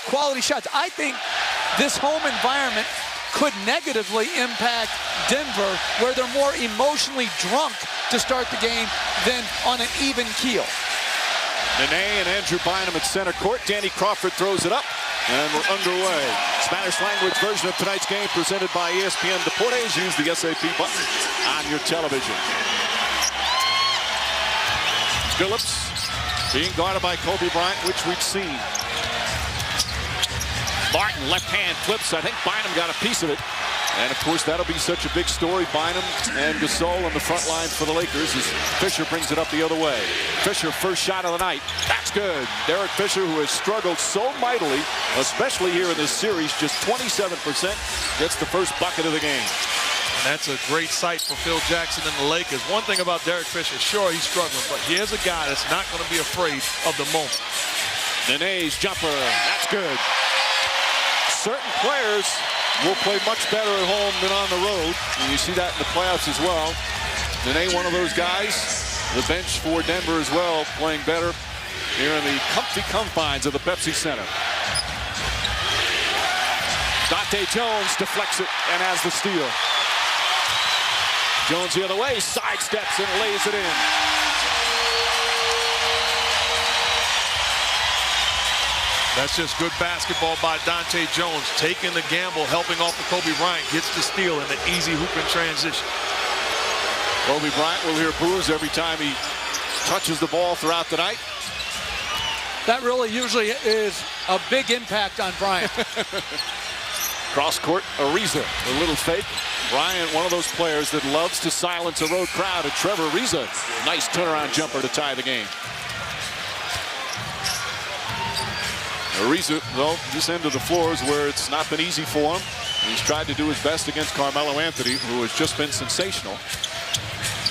quality shots. I think this home environment could negatively impact Denver, where they're more emotionally drunk to start the game than on an even keel. Nene and Andrew Bynum at center court. Danny Crawford throws it up, and we're underway. Spanish language version of tonight's game presented by ESPN Deportes. Use the SAP button on your television. Phillips being guarded by Kobe Bryant, which we've seen. Martin, left hand flips. I think Bynum got a piece of it. And, of course, that'll be such a big story. Bynum and Gasol on the front line for the Lakers as Fisher brings it up the other way. Fisher, first shot of the night. That's good. Derek Fisher, who has struggled so mightily, especially here in this series, just 27%, gets the first bucket of the game. And that's a great sight for Phil Jackson and the Lakers. One thing about Derek Fisher, sure, he's struggling, but here's a guy that's not going to be afraid of the moment. Nene's jumper. That's good. Certain players will play much better at home than on the road. And you see that in the playoffs as well. Nene, one of those guys. The bench for Denver as well, playing better here in the comfy confines of the Pepsi Center. Dante Jones deflects it and has the steal. Jones the other way, sidesteps and lays it in. That's just good basketball by Dante Jones, taking the gamble, helping off of Kobe Bryant, gets the steal in the easy hoop and transition. Kobe Bryant will hear boos every time he touches the ball throughout the night. That really usually is a big impact on Bryant. Cross court, Ariza, a little fake. Bryant, one of those players that loves to silence a road crowd. And Trevor Ariza, nice turnaround jumper to tie the game. Ariza, though, this end of the floor is where it's not been easy for him. He's tried to do his best against Carmelo Anthony, who has just been sensational.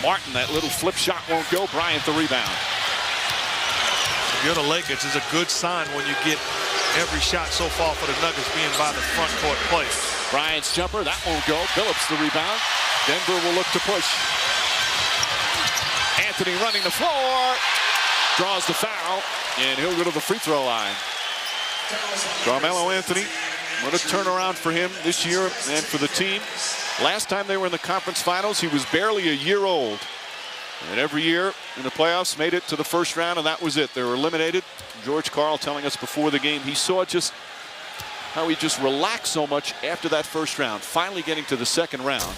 Martin, that little flip shot won't go. Bryant, the rebound. If you're the Lakers, it's a good sign when you get every shot so far for the Nuggets being by the front court play. Bryant's jumper, that won't go. Phillips, the rebound. Denver will look to push. Anthony running the floor. Draws the foul, and he'll go to the free throw line. Carmelo Anthony, what a turnaround for him this year and for the team. Last time they were in the conference finals, he was barely a year old. And every year in the playoffs, made it to the first round, and that was it. They were eliminated. George Karl telling us before the game, he saw just how he just relaxed so much after that first round, finally getting to the second round.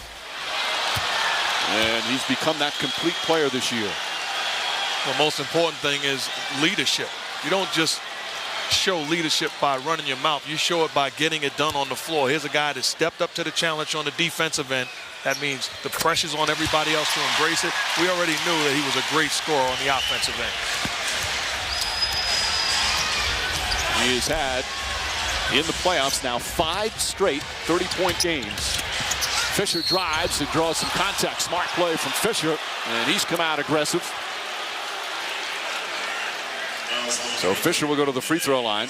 And he's become that complete player this year. The most important thing is leadership. You don't just show leadership by running your mouth. You show it by getting it done on the floor. Here's a guy that stepped up to the challenge on the defensive end. That means the pressure's on everybody else to embrace it. We already knew that he was a great scorer on the offensive end. He has had, in the playoffs now, 5 straight 30-point games. Fisher drives and draws some contact. Smart play from Fisher, and he's come out aggressive. So Fisher will go to the free throw line.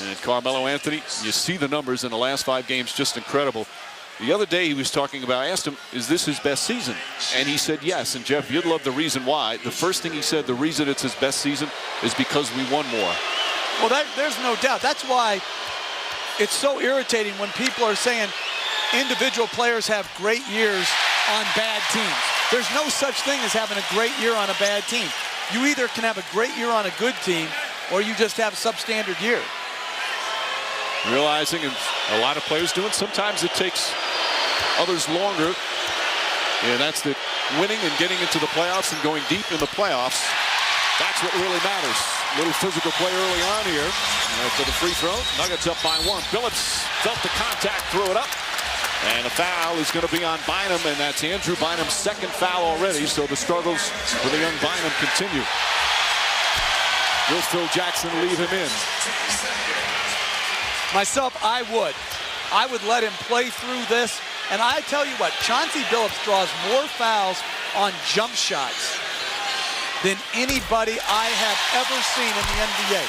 And Carmelo Anthony, you see the numbers in the last 5 games, just incredible. The other day he was talking about, I asked him, is this his best season? And he said yes. And Jeff, you'd love the reason why. The first thing he said, the reason it's his best season is because we won more. Well, there's no doubt. That's why it's so irritating when people are saying individual players have great years on bad teams. There's no such thing as having a great year on a bad team. You either can have a great year on a good team or you just have a substandard year. Realizing, and a lot of players do it, sometimes it takes others longer. And that's the winning and getting into the playoffs and going deep in the playoffs. That's what really matters. Little physical play early on here. For the free throw, Nuggets up by 1. Phillips felt the contact, threw it up. And a foul is going to be on Bynum, and that's Andrew Bynum's second foul already, so the struggles for the young Bynum continue. Will Phil Jackson leave him in? Myself, I would let him play through this. And I tell you what, Chauncey Billups draws more fouls on jump shots than anybody I have ever seen in the NBA.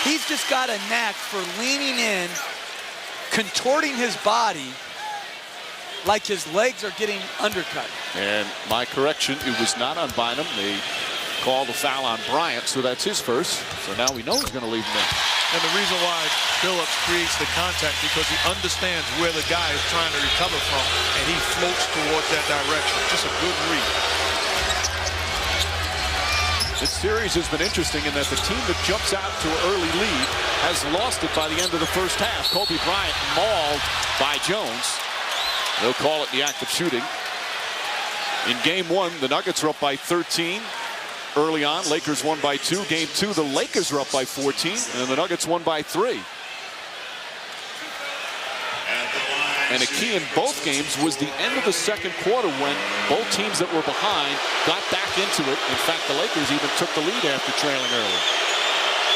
He's just got a knack for leaning in, contorting his body like his legs are getting undercut. And my correction, it was not on Bynum. They called the foul on Bryant, so that's his first. So now we know he's going to leave him in. And the reason why Billups creates the contact because he understands where the guy is trying to recover from, and he floats towards that direction. Just a good read. This series has been interesting in that the team that jumps out to an early lead has lost it by the end of the first half. Kobe Bryant mauled by Jones. They'll call it the act of shooting. In game one, the Nuggets are up by 13. Early on, Lakers won by 2. Game 2, the Lakers are up by 14, and the Nuggets won by 3. And a key in both games was the end of the second quarter when both teams that were behind got back into it. In fact, the Lakers even took the lead after trailing early.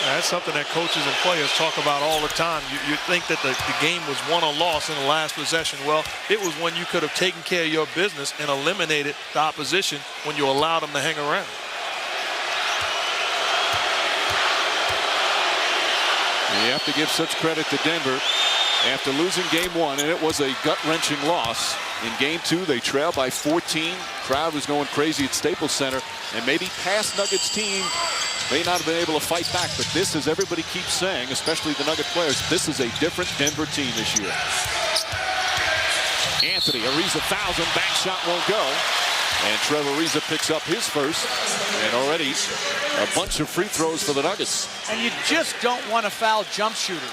That's something that coaches and players talk about all the time. You think that the game was won or lost in the last possession. Well, it was when you could have taken care of your business and eliminated the opposition when you allowed them to hang around. And you have to give such credit to Denver after losing game one, and it was a gut-wrenching loss. In game 2, they trailed by 14. Crowd was going crazy at Staples Center, and maybe past Nuggets team may not have been able to fight back, but this, as everybody keeps saying, especially the Nugget players, this is a different Denver team this year. Anthony, Ariza fouls him, back shot won't go. And Trevor Ariza picks up his first, and already a bunch of free throws for the Nuggets. And you just don't want to foul jump shooters.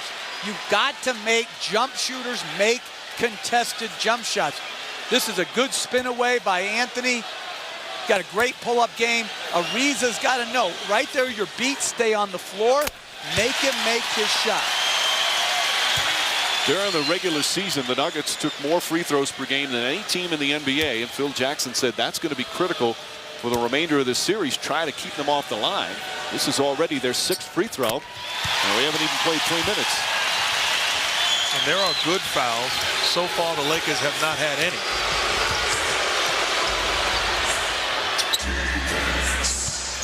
You've got to make jump shooters make contested jump shots. This is a good spin away by Anthony. Got a great pull-up game. Ariza's got to know, right there, your beat, stay on the floor, make him make his shot. During the regular season, the Nuggets took more free throws per game than any team in the NBA, and Phil Jackson said that's going to be critical for the remainder of this series. Try to keep them off the line. This is already their 6th free throw, and we haven't even played 3 minutes. And there are good fouls. So far, the Lakers have not had any.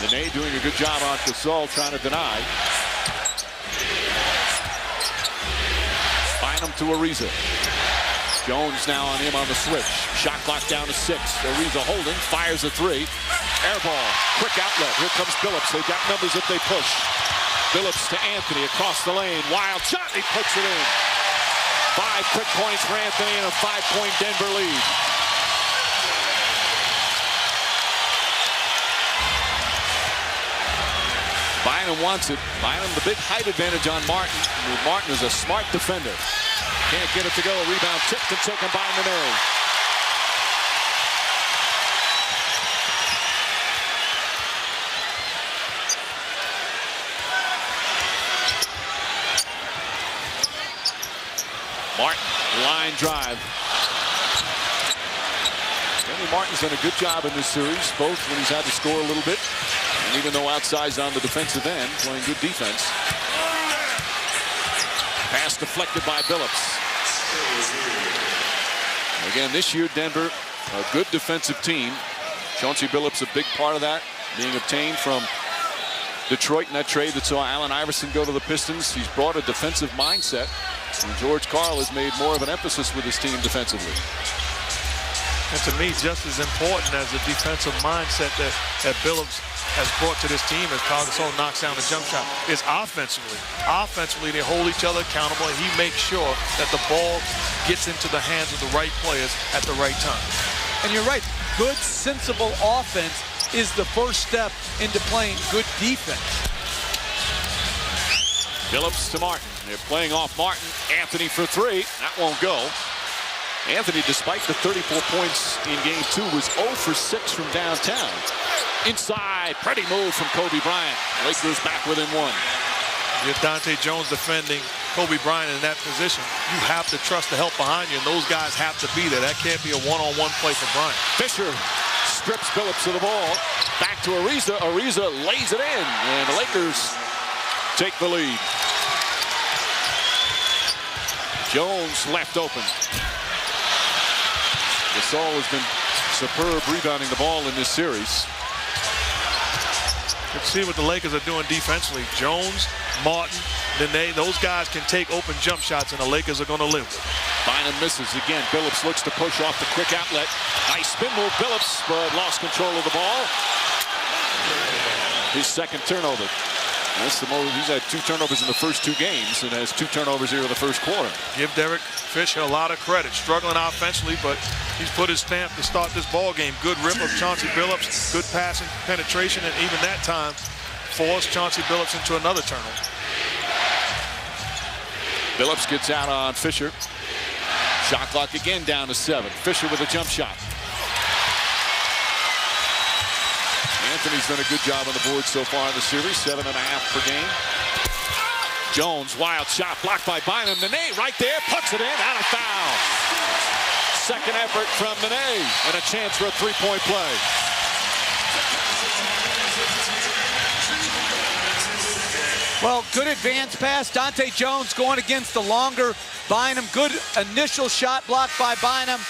Nene doing a good job on Gasol, trying to deny. Bynum to Ariza. Jones now on him on the switch. Shot clock down to 6. Ariza holding, fires a 3. Air ball, quick outlet. Here comes Billups. They've got numbers if they push. Billups to Anthony across the lane. Wild shot, he puts it in. 5 quick points for Anthony and a 5-point Denver lead. Bynum wants it. Bynum the big height advantage on Martin. Martin is a smart defender. Can't get it to go. Rebound tipped and taken by Nene. Martin, line drive. Kenny Martin's done a good job in this series, both when he's had to score a little bit, and even though outsized on the defensive end, playing good defense. Pass deflected by Billups. Again, this year, Denver, a good defensive team. Chauncey Billups, a big part of that, being obtained from Detroit in that trade that saw Allen Iverson go to the Pistons. He's brought a defensive mindset, and George Karl has made more of an emphasis with his team defensively. And to me, just as important as the defensive mindset that Billups has brought to this team as Pau Gasol knocks down the jump shot is offensively. Offensively, they hold each other accountable, and he makes sure that the ball gets into the hands of the right players at the right time. And you're right, good, sensible offense is the first step into playing good defense. Billups to Martin. They're playing off Martin. Anthony for 3. That won't go. Anthony, despite the 34 points in game 2, was 0 for 6 from downtown. Inside, pretty move from Kobe Bryant. Lakers back within 1. You're Dante Jones defending Kobe Bryant in that position. You have to trust the help behind you, and those guys have to be there. That can't be a one-on-one play for Bryant. Fisher strips Billups of the ball. Back to Ariza. Ariza lays it in, and the Lakers take the lead. Jones left open. Gasol has been superb rebounding the ball in this series. Let's see what the Lakers are doing defensively. Jones, Martin, Nene, those guys can take open jump shots, and the Lakers are going to live. Bynum misses again. Billups looks to push off the quick outlet. Nice spin move, Billups, but lost control of the ball. His second turnover. That's the most. He's had 2 turnovers in the first 2 games and has 2 turnovers here in the first quarter. Give Derek Fisher a lot of credit. Struggling offensively, but he's put his stamp to start this ball game. Good rip of Chauncey Billups. Good passing penetration, and even that time forced Chauncey Billups into another turnover. Billups gets out on Fisher. Shot clock again down to 7. Fisher with a jump shot. Anthony's done a good job on the board so far in the series, 7.5 per game. Jones, wild shot, blocked by Bynum. Nene right there, puts it in, out of foul. Second effort from Nene, and a chance for a 3-point play. Well, good advance pass. Dante Jones going against the longer Bynum. Good initial shot blocked by Bynum.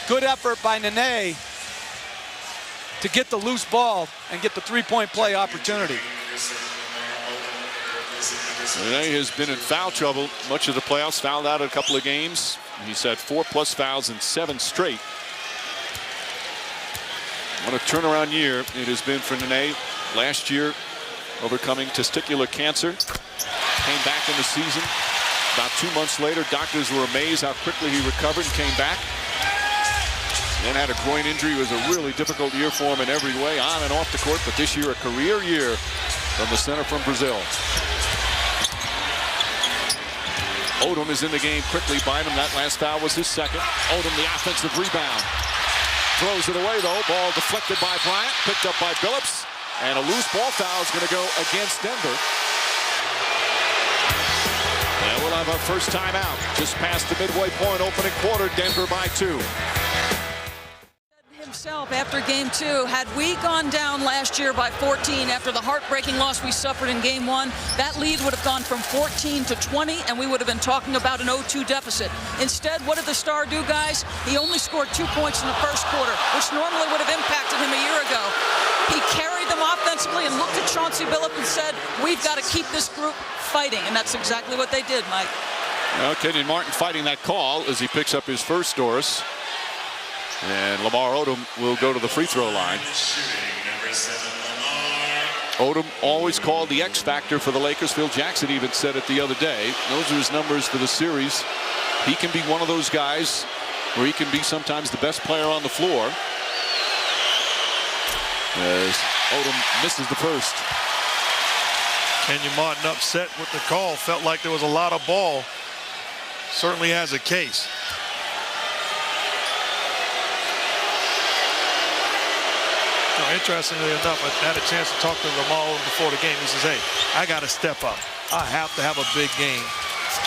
Good effort by Nene to get the loose ball and get the 3-point play opportunity. Nene has been in foul trouble much of the playoffs, fouled out a couple of games. He's had 4+ fouls in 7 straight. What a turnaround year it has been for Nene. Last year, overcoming testicular cancer. Came back in the season. About 2 months later, doctors were amazed how quickly he recovered and came back. Then had a groin injury. It was a really difficult year for him in every way, on and off the court. But this year, a career year from the center from Brazil. Odom is in the game quickly. Bynum, that last foul was his second. Odom, the offensive rebound. Throws it away, though. Ball deflected by Bryant. Picked up by Billups. And a loose ball foul is going to go against Denver. And we'll have our first timeout. Just past the midway point, opening quarter, Denver by 2. Himself after game 2, had we gone down last year by 14 after the heartbreaking loss we suffered in game 1, that lead would have gone from 14 to 20, and we would have been talking about an 0-2 deficit. Instead, what did the Star do, guys? He only scored 2 points in the first quarter, which normally would have impacted him a year ago. He carried them offensively and looked at Chauncey Billups and said, we've got to keep this group fighting, and that's exactly what they did, Mike. Well, Kenyon Martin fighting that call as he picks up his first, Doris. And Lamar Odom will go to the free throw line. Odom always called the X factor for the Lakers. Phil Jackson even said it the other day. Those are his numbers for the series. He can be one of those guys where he can be sometimes the best player on the floor. As Odom misses the first. Kenyon Martin upset with the call. Felt like there was a lot of ball. Certainly has a case. Interestingly enough, I had a chance to talk to Lamar before the game. He says, hey, I got to step up. I have to have a big game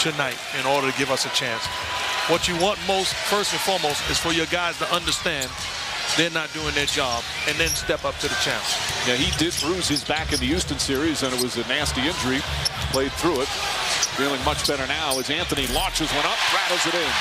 tonight in order to give us a chance. What you want most, first and foremost, is for your guys to understand they're not doing their job and then step up to the challenge. Yeah, he did bruise his back in the Houston series, and it was a nasty injury. Played through it. Feeling much better now as Anthony launches one up, rattles it in.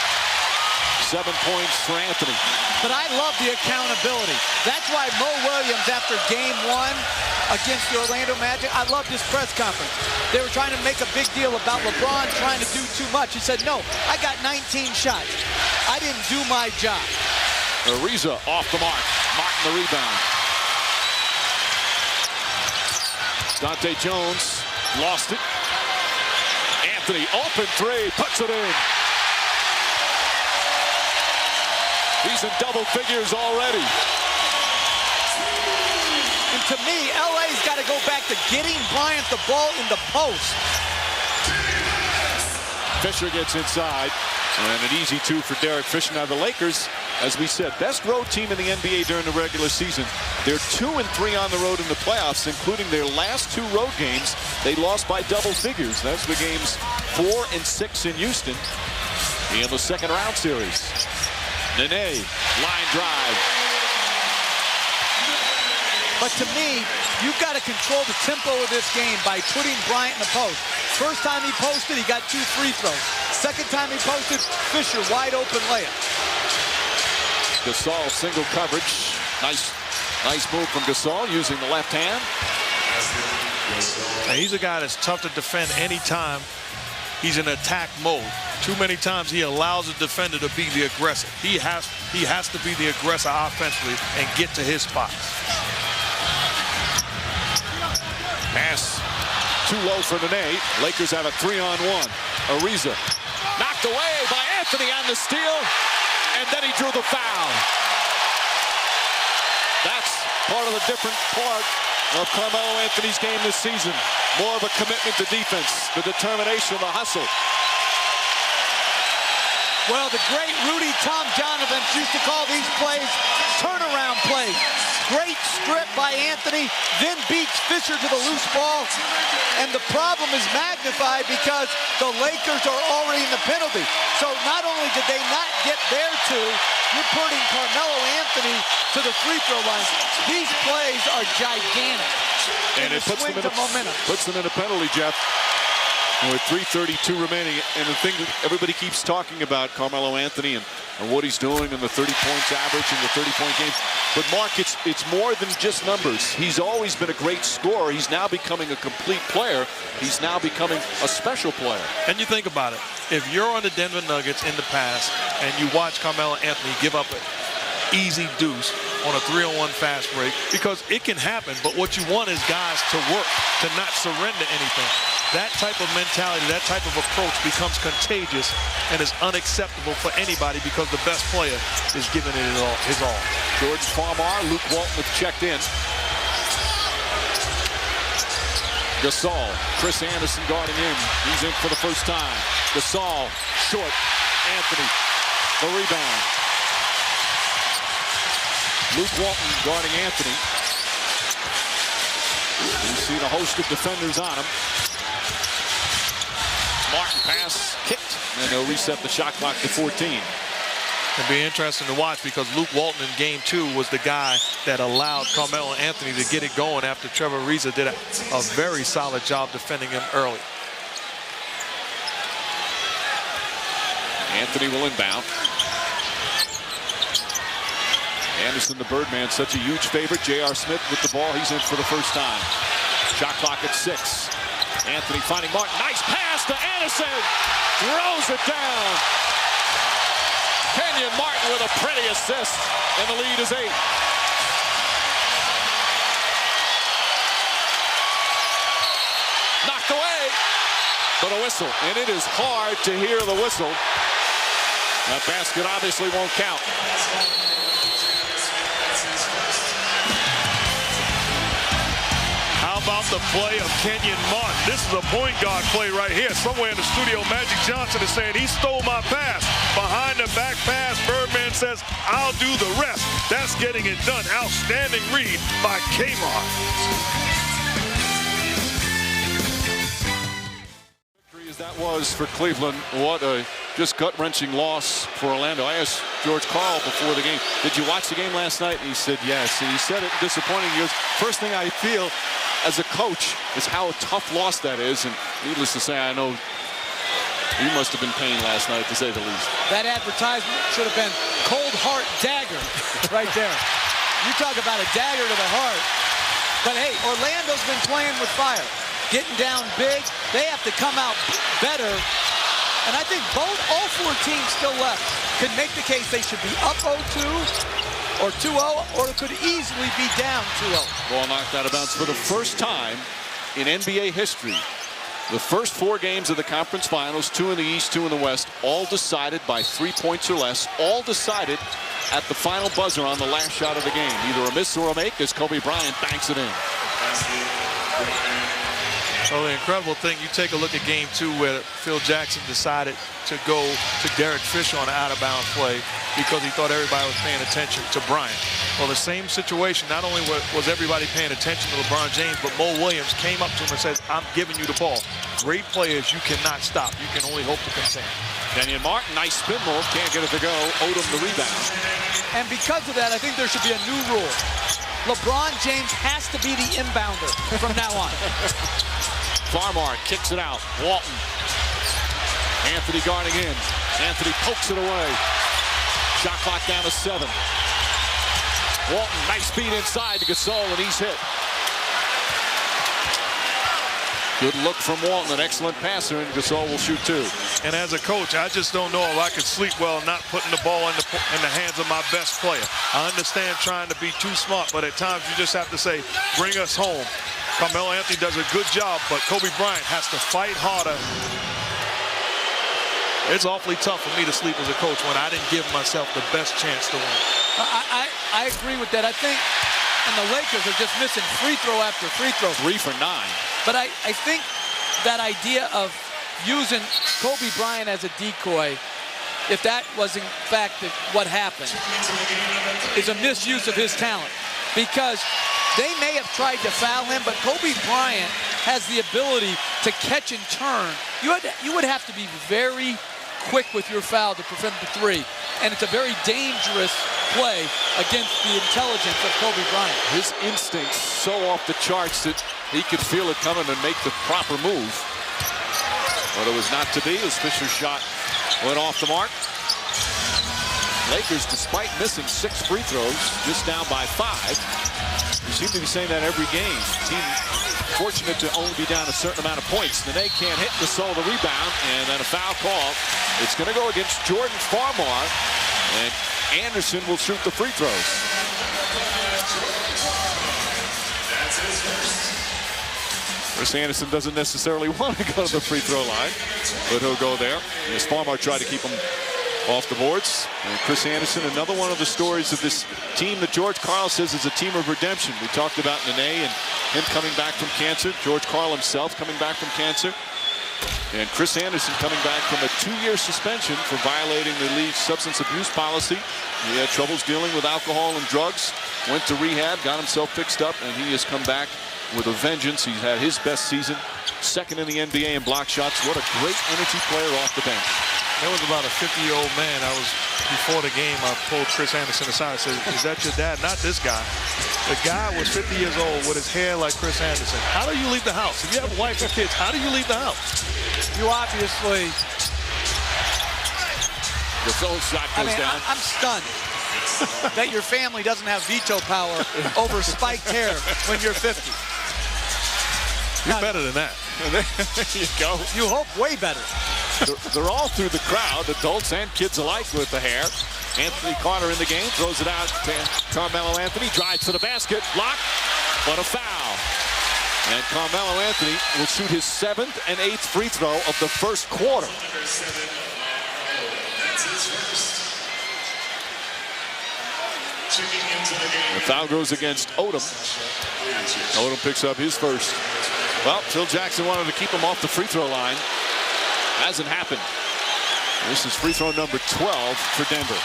7 points for Anthony. But I love the accountability. That's why Mo Williams, after game 1 against the Orlando Magic, I loved his press conference. They were trying to make a big deal about LeBron trying to do too much. He said, no, I got 19 shots. I didn't do my job. Ariza off the mark. Martin the rebound. Dante Jones lost it. Anthony, open 3, puts it in. He's in double figures already. And to me, LA's got to go back to getting Bryant the ball in the post. Fisher gets inside. And an easy 2 for Derek Fisher. Now the Lakers, as we said, best road team in the NBA during the regular season. They're 2-3 on the road in the playoffs, including their last 2 road games. They lost by double figures. That's the games 4 and 6 in Houston in the second round series. Nene, line drive. But to me, you've got to control the tempo of this game by putting Bryant in the post. First time he posted, he got 2 free throws. Second time he posted, Fisher wide open layup. Gasol single coverage. Nice move from Gasol using the left hand. Now, he's a guy that's tough to defend anytime he's in attack mode. Too many times he allows the defender to be the aggressor. He has to be the aggressor offensively and get to his spots. Pass Too low for Nene. Lakers have a 3-on-1. Ariza knocked away by Anthony on the steal, and then he drew the foul. That's part of the different part of Carmelo Anthony's game this season. More of a commitment to defense, the determination, the hustle. Well, the great Rudy Tom Donovan used to call these plays turnaround plays. Great strip by Anthony, then beats Fisher to the loose ball. And the problem is magnified because the Lakers are already in the penalty. So not only did they not get their two, you're putting Carmelo Anthony to the free throw line. These plays are gigantic. And it puts them in a penalty, Jeff. And with 3:32 remaining, and the thing that everybody keeps talking about, Carmelo Anthony and what he's doing in the 30 points average in the 30-point game. But Mark, it's more than just numbers. He's always been a great scorer. He's now becoming a complete player. He's now becoming a special player. And you think about it. If you're on the Denver Nuggets in the past and you watch Carmelo Anthony give up an easy deuce on a 3-on-1 fast break, because it can happen, but what you want is guys to work, to not surrender anything. That type of mentality, that type of approach becomes contagious and is unacceptable for anybody because the best player is giving it his all. George Farmar, Luke Walton have checked in. Gasol, Chris Anderson guarding in. He's in for the first time. Gasol, short. Anthony, the rebound. Luke Walton guarding Anthony. We've seen a host of defenders on him. Martin pass kicked, and they'll reset the shot clock to 14. It'll be interesting to watch because Luke Walton in game 2 was the guy that allowed Carmelo Anthony to get it going after Trevor Ariza did a very solid job defending him early. Anthony will inbound. Anderson, the Birdman, such a huge favorite. J.R. Smith with the ball. He's in for the first time. Shot clock at 6. Anthony finding Martin. Nice pass to Anderson. Throws it down. Kenyon Martin with a pretty assist. And the lead is 8. Knocked away. But a whistle. And it is hard to hear the whistle. That basket obviously won't count. How about the play of Kenyon Martin? This is a point guard play right here. Somewhere in the studio, Magic Johnson is saying he stole my pass. Behind the back pass, Birdman says, I'll do the rest. That's getting it done. Outstanding read by Kmart. As that was for Cleveland, what a just gut-wrenching loss for Orlando. I asked George Karl before the game, did you watch the game last night? And he said yes. And he said it disappointing. He goes, first thing I feel as a coach is how a tough loss that is. And needless to say, I know he must have been pained last night, to say the least. That advertisement should have been cold heart dagger right there. You talk about a dagger to the heart. But hey, Orlando's been playing with fire. Getting down big. They have to come out better. And I think all 4 teams still left could make the case they should be up 0-2 or 2-0, or it could easily be down 2-0. Ball knocked out of bounds for the first time in NBA history. The first 4 games of the conference finals, 2 in the East, 2 in the West, all decided by 3 points or less, all decided at the final buzzer on the last shot of the game. Either a miss or a make as Kobe Bryant banks it in. So the incredible thing, you take a look at game 2 where Phil Jackson decided to go to Derek Fisher on an out-of-bounds play because he thought everybody was paying attention to Bryant. Well, the same situation, not only was everybody paying attention to LeBron James, but Mo Williams came up to him and said, I'm giving you the ball. Great players you cannot stop. You can only hope to contain. Kenyon Martin, nice spin move, can't get it to go. Odom the rebound. And because of that, I think there should be a new rule. LeBron James has to be the inbounder from now on. Farmar kicks it out. Walton. Anthony guarding in. Anthony pokes it away. Shot clock down to 7. Walton, nice speed inside to Gasol, and he's hit. Good look from Walton, an excellent passer, and Gasol will shoot 2. And as a coach, I just don't know if I could sleep well not putting the ball in the hands of my best player. I understand trying to be too smart, but at times you just have to say, bring us home. Carmelo Anthony does a good job, but Kobe Bryant has to fight harder. It's awfully tough for me to sleep as a coach when I didn't give myself the best chance to win. I agree with that. I think, and the Lakers are just missing free throw after free throw. 3 for 9. But I think that idea of using Kobe Bryant as a decoy, if that was in fact what happened, is a misuse of his talent. Because they may have tried to foul him, but Kobe Bryant has the ability to catch and turn. You would have to be very quick with your foul to prevent the three. And it's a very dangerous play against the intelligence of Kobe Bryant. His instinct's so off the charts that he could feel it coming and make the proper move. But it was not to be as Fisher's shot went off the mark. Lakers, despite missing 6 free throws, just down by 5. You seem to be saying that every game. Team fortunate to only be down a certain amount of points. Nene can't hit the sole of the rebound, and then a foul call. It's going to go against Jordan Farmar, and Anderson will shoot the free throws. Chris Anderson doesn't necessarily want to go to the free throw line, but he'll go there. As Farmar tried to keep him off the boards. And Chris Anderson, another one of the stories of this team that George Karl says is a team of redemption. We talked about Nene and him coming back from cancer. George Karl himself coming back from cancer. And Chris Anderson coming back from a 2-year suspension for violating the league's substance abuse policy. He had troubles dealing with alcohol and drugs. Went to rehab, got himself fixed up, and he has come back with a vengeance. He's had his best season. 2nd in the NBA in block shots. What a great energy player off the bench. There was about a 50-year-old man. Before the game, I pulled Chris Anderson aside and said, "Is that your dad?" Not this guy. The guy was 50 years old with his hair like Chris Anderson. How do you leave the house? If you have a wife and kids, how do you leave the house? You obviously... The zone shot goes down. I'm stunned that your family doesn't have veto power over spiked hair when you're 50. You're better than that. There you go. You hope way better. They're all through the crowd, adults and kids alike, with the hair. Anthony Carter in the game, throws it out to Carmelo Anthony, drives to the basket, blocked, but a foul. And Carmelo Anthony will shoot his 7th and 8th free throw of the first quarter. The foul goes against Odom. Odom picks up his first. Well, Phil Jackson wanted to keep him off the free throw line. Hasn't happened. This is free throw number 12 for Denver.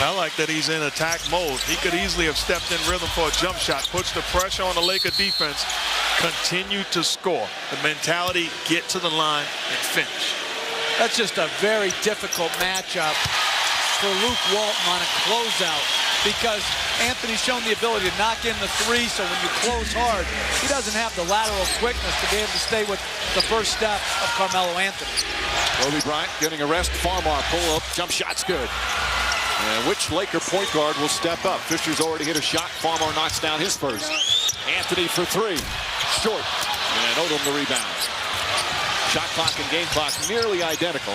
I like that he's in attack mode. He could easily have stepped in rhythm for a jump shot, puts the pressure on the Laker defense, continue to score. The mentality, get to the line and finish. That's just a very difficult matchup for Luke Walton on a closeout, because Anthony's shown the ability to knock in the 3, so when you close hard, he doesn't have the lateral quickness to be able to stay with the first step of Carmelo Anthony. Kobe Bryant getting a rest. Farmar pull up, jump shot's good. And which Laker point guard will step up? Fisher's already hit a shot. Farmar knocks down his first. Anthony for 3, short, and Odom the rebound. Shot clock and game clock nearly identical.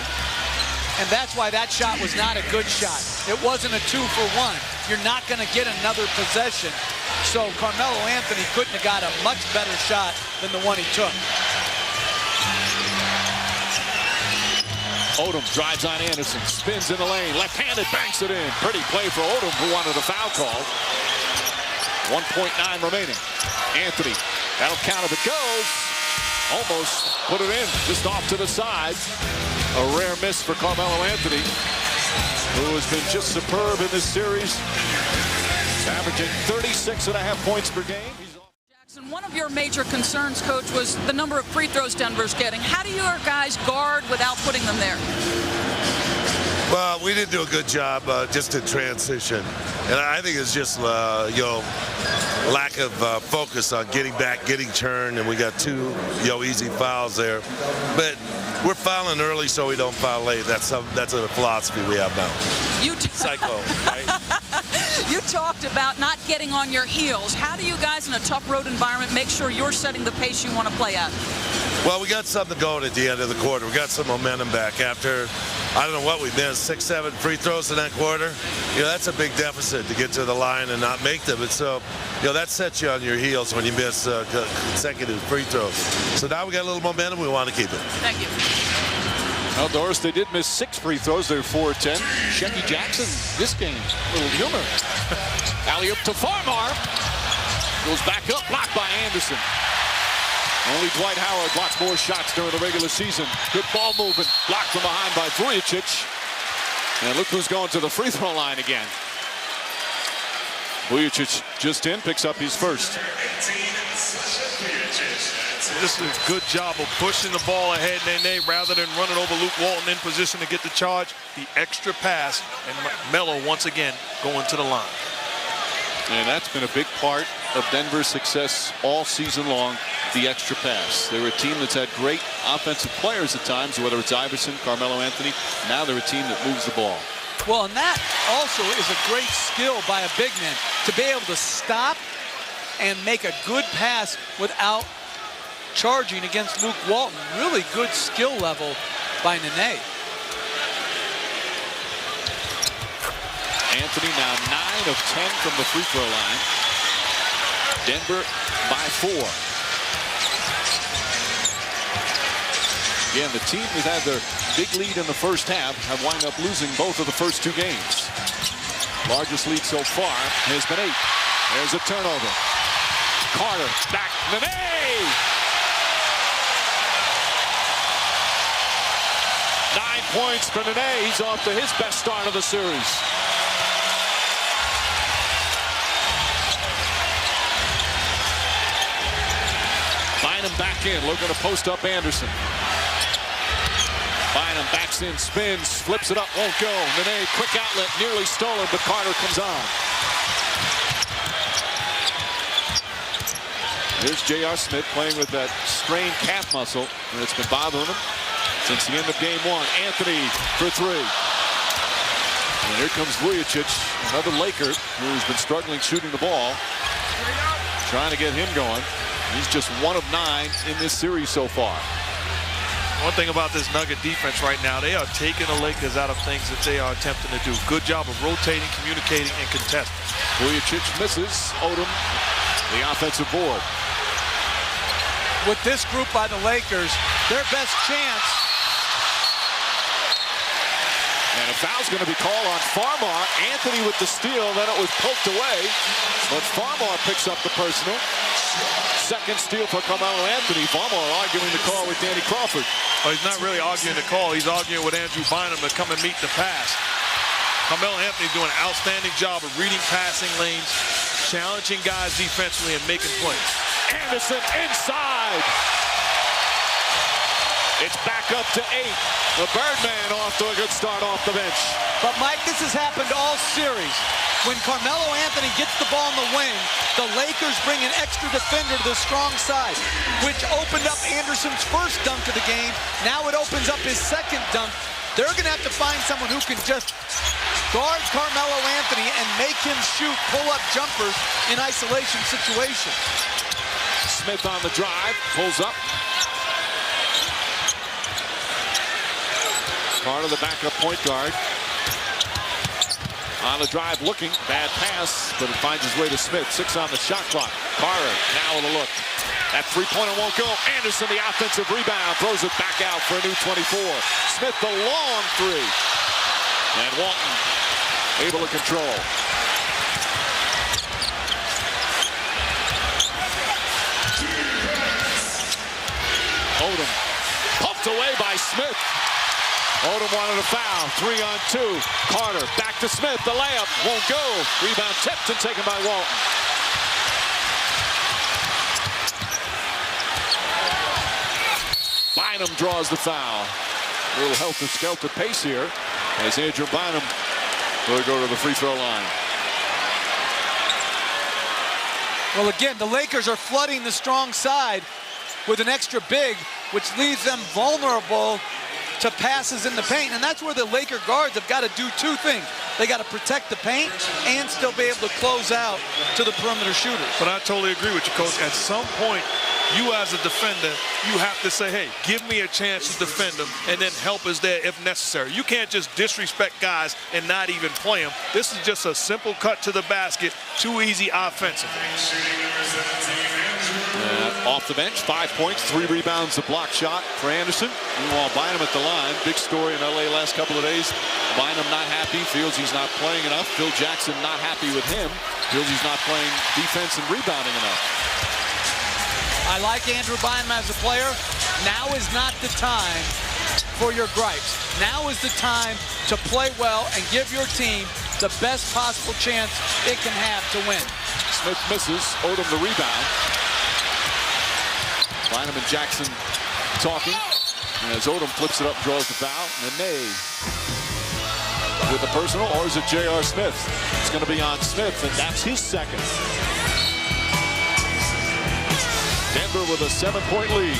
And that's why that shot was not a good shot. It wasn't a 2-for-1. You're not going to get another possession. So Carmelo Anthony couldn't have got a much better shot than the one he took. Odom drives on Anderson, spins in the lane, left-handed, banks it in. Pretty play for Odom, who wanted a foul call. 1.9 remaining. Anthony, that'll count if it goes. Almost put it in, just off to the side. A rare miss for Carmelo Anthony, who has been just superb in this series, averaging 36.5 points per game. Jackson, one of your major concerns, Coach, was the number of free throws Denver's getting. How do your guys guard without putting them there? Well, we didn't do a good job just in transition. And I think it's just, lack of focus on getting back, getting turned, and we got 2, easy fouls there. But we're fouling early so we don't foul late. That's a philosophy we have now. Psycho, right? You talked about not getting on your heels. How do you guys in a tough road environment make sure you're setting the pace you want to play at? Well, we got something going at the end of the quarter. We got some momentum back after I don't know what we missed, 6, 7 free throws in that quarter. That's a big deficit to get to the line and not make them. And so, that sets you on your heels when you miss consecutive free throws. So now we got a little momentum. We want to keep it. Thank you. Well, Doris, they did miss 6 free throws. They're 4-10. Shecky Jackson, this game, a little humor. Alley-oop to Farmar. Goes back up, blocked by Anderson. Only Dwight Howard blocks more shots during the regular season. Good ball movement, blocked from behind by Vujicic. And look who's going to the free throw line again. Vujicic just in, picks up his first. This is a good job of pushing the ball ahead, Nene, rather than running over Luke Walton in position to get the charge. The extra pass, and Melo once again going to the line. And that's been a big part of Denver's success all season long, the extra pass. They were a team that's had great offensive players at times, whether it's Iverson, Carmelo Anthony. Now they're a team that moves the ball. Well, and that also is a great skill by a big man, to be able to stop and make a good pass without charging against Luke Walton. Really good skill level by Nene. Anthony now 9 of 10 from the free throw line. Denver by 4. Again, the team that had their big lead in the first half have wound up losing both of the first 2 games. Largest lead so far has been 8. There's a turnover. Carter back. Nene! 9 points for Nene. He's off to his best start of the series. Bynum back in, looking to post up Anderson. Bynum backs in, spins, flips it up, won't go. Nene, quick outlet, nearly stolen, but Carter comes on. Here's J.R. Smith playing with that strained calf muscle, and it's been bothering him since the end of game 1. Anthony for 3. And here comes Vujicic, another Laker who's been struggling shooting the ball. Trying to get him going. He's just 1 of 9 in this series so far. One thing about this Nugget defense right now, they are taking the Lakers out of things that they are attempting to do. Good job of rotating, communicating, and contesting. Vujicic misses. Odom, the offensive board. With this group by the Lakers, their best chance. And a foul's going to be called on Farmar. Anthony with the steal, then it was poked away. But Farmar picks up the personal. Second steal for Carmelo Anthony. Farmar arguing the call with Danny Crawford. Oh, he's not really arguing the call. He's arguing with Andrew Bynum to come and meet the pass. Carmelo Anthony doing an outstanding job of reading passing lanes, challenging guys defensively, and making plays. Anderson inside. It's back up to 8. The Birdman off to a good start off the bench. But, Mike, this has happened all series. When Carmelo Anthony gets the ball in the wing, the Lakers bring an extra defender to the strong side, which opened up Anderson's first dunk of the game. Now it opens up his second dunk. They're going to have to find someone who can just guard Carmelo Anthony and make him shoot pull-up jumpers in isolation situations. Smith on the drive, pulls up. Carter, the backup point guard. On the drive, looking. Bad pass, but it finds his way to Smith. 6 on the shot clock. Carter now with a look. That three-pointer won't go. Anderson, the offensive rebound, throws it back out for a new 24. Smith, the long 3. And Walton able to control. Odom pumped away by Smith. Odom wanted a foul. 3 on 2. Carter back to Smith. The layup won't go. Rebound tipped and taken by Walton. Bynum draws the foul. A little helter-skelter pace here as Andrew Bynum will go to the free throw line. Well, again, the Lakers are flooding the strong side with an extra big, which leaves them vulnerable to passes in the paint, and that's where the Laker guards have got to do 2 things. They got to protect the paint and still be able to close out to the perimeter shooters. But I totally agree with you, Coach. At some point, You as a defender, you have to say, hey, give me a chance to defend them, and then help is there if necessary. You can't just disrespect guys and not even play them. This is just a simple cut to the basket, too easy offensively. Off the bench, 5 points, 3 rebounds, a block shot for Anderson. Meanwhile, Bynum at the line. Big story in LA last couple of days. Bynum not happy, feels he's not playing enough. Phil Jackson not happy with him, feels he's not playing defense and rebounding enough. I like Andrew Bynum as a player. Now is not the time for your gripes. Now is the time to play well and give your team the best possible chance it can have to win. Smith misses, Odom the rebound. Bynum and Jackson talking. And as Odom flips it up, draws the foul. Nene with the personal, or is it J.R. Smith? It's going to be on Smith, and that's his second. Denver with a 7-point lead.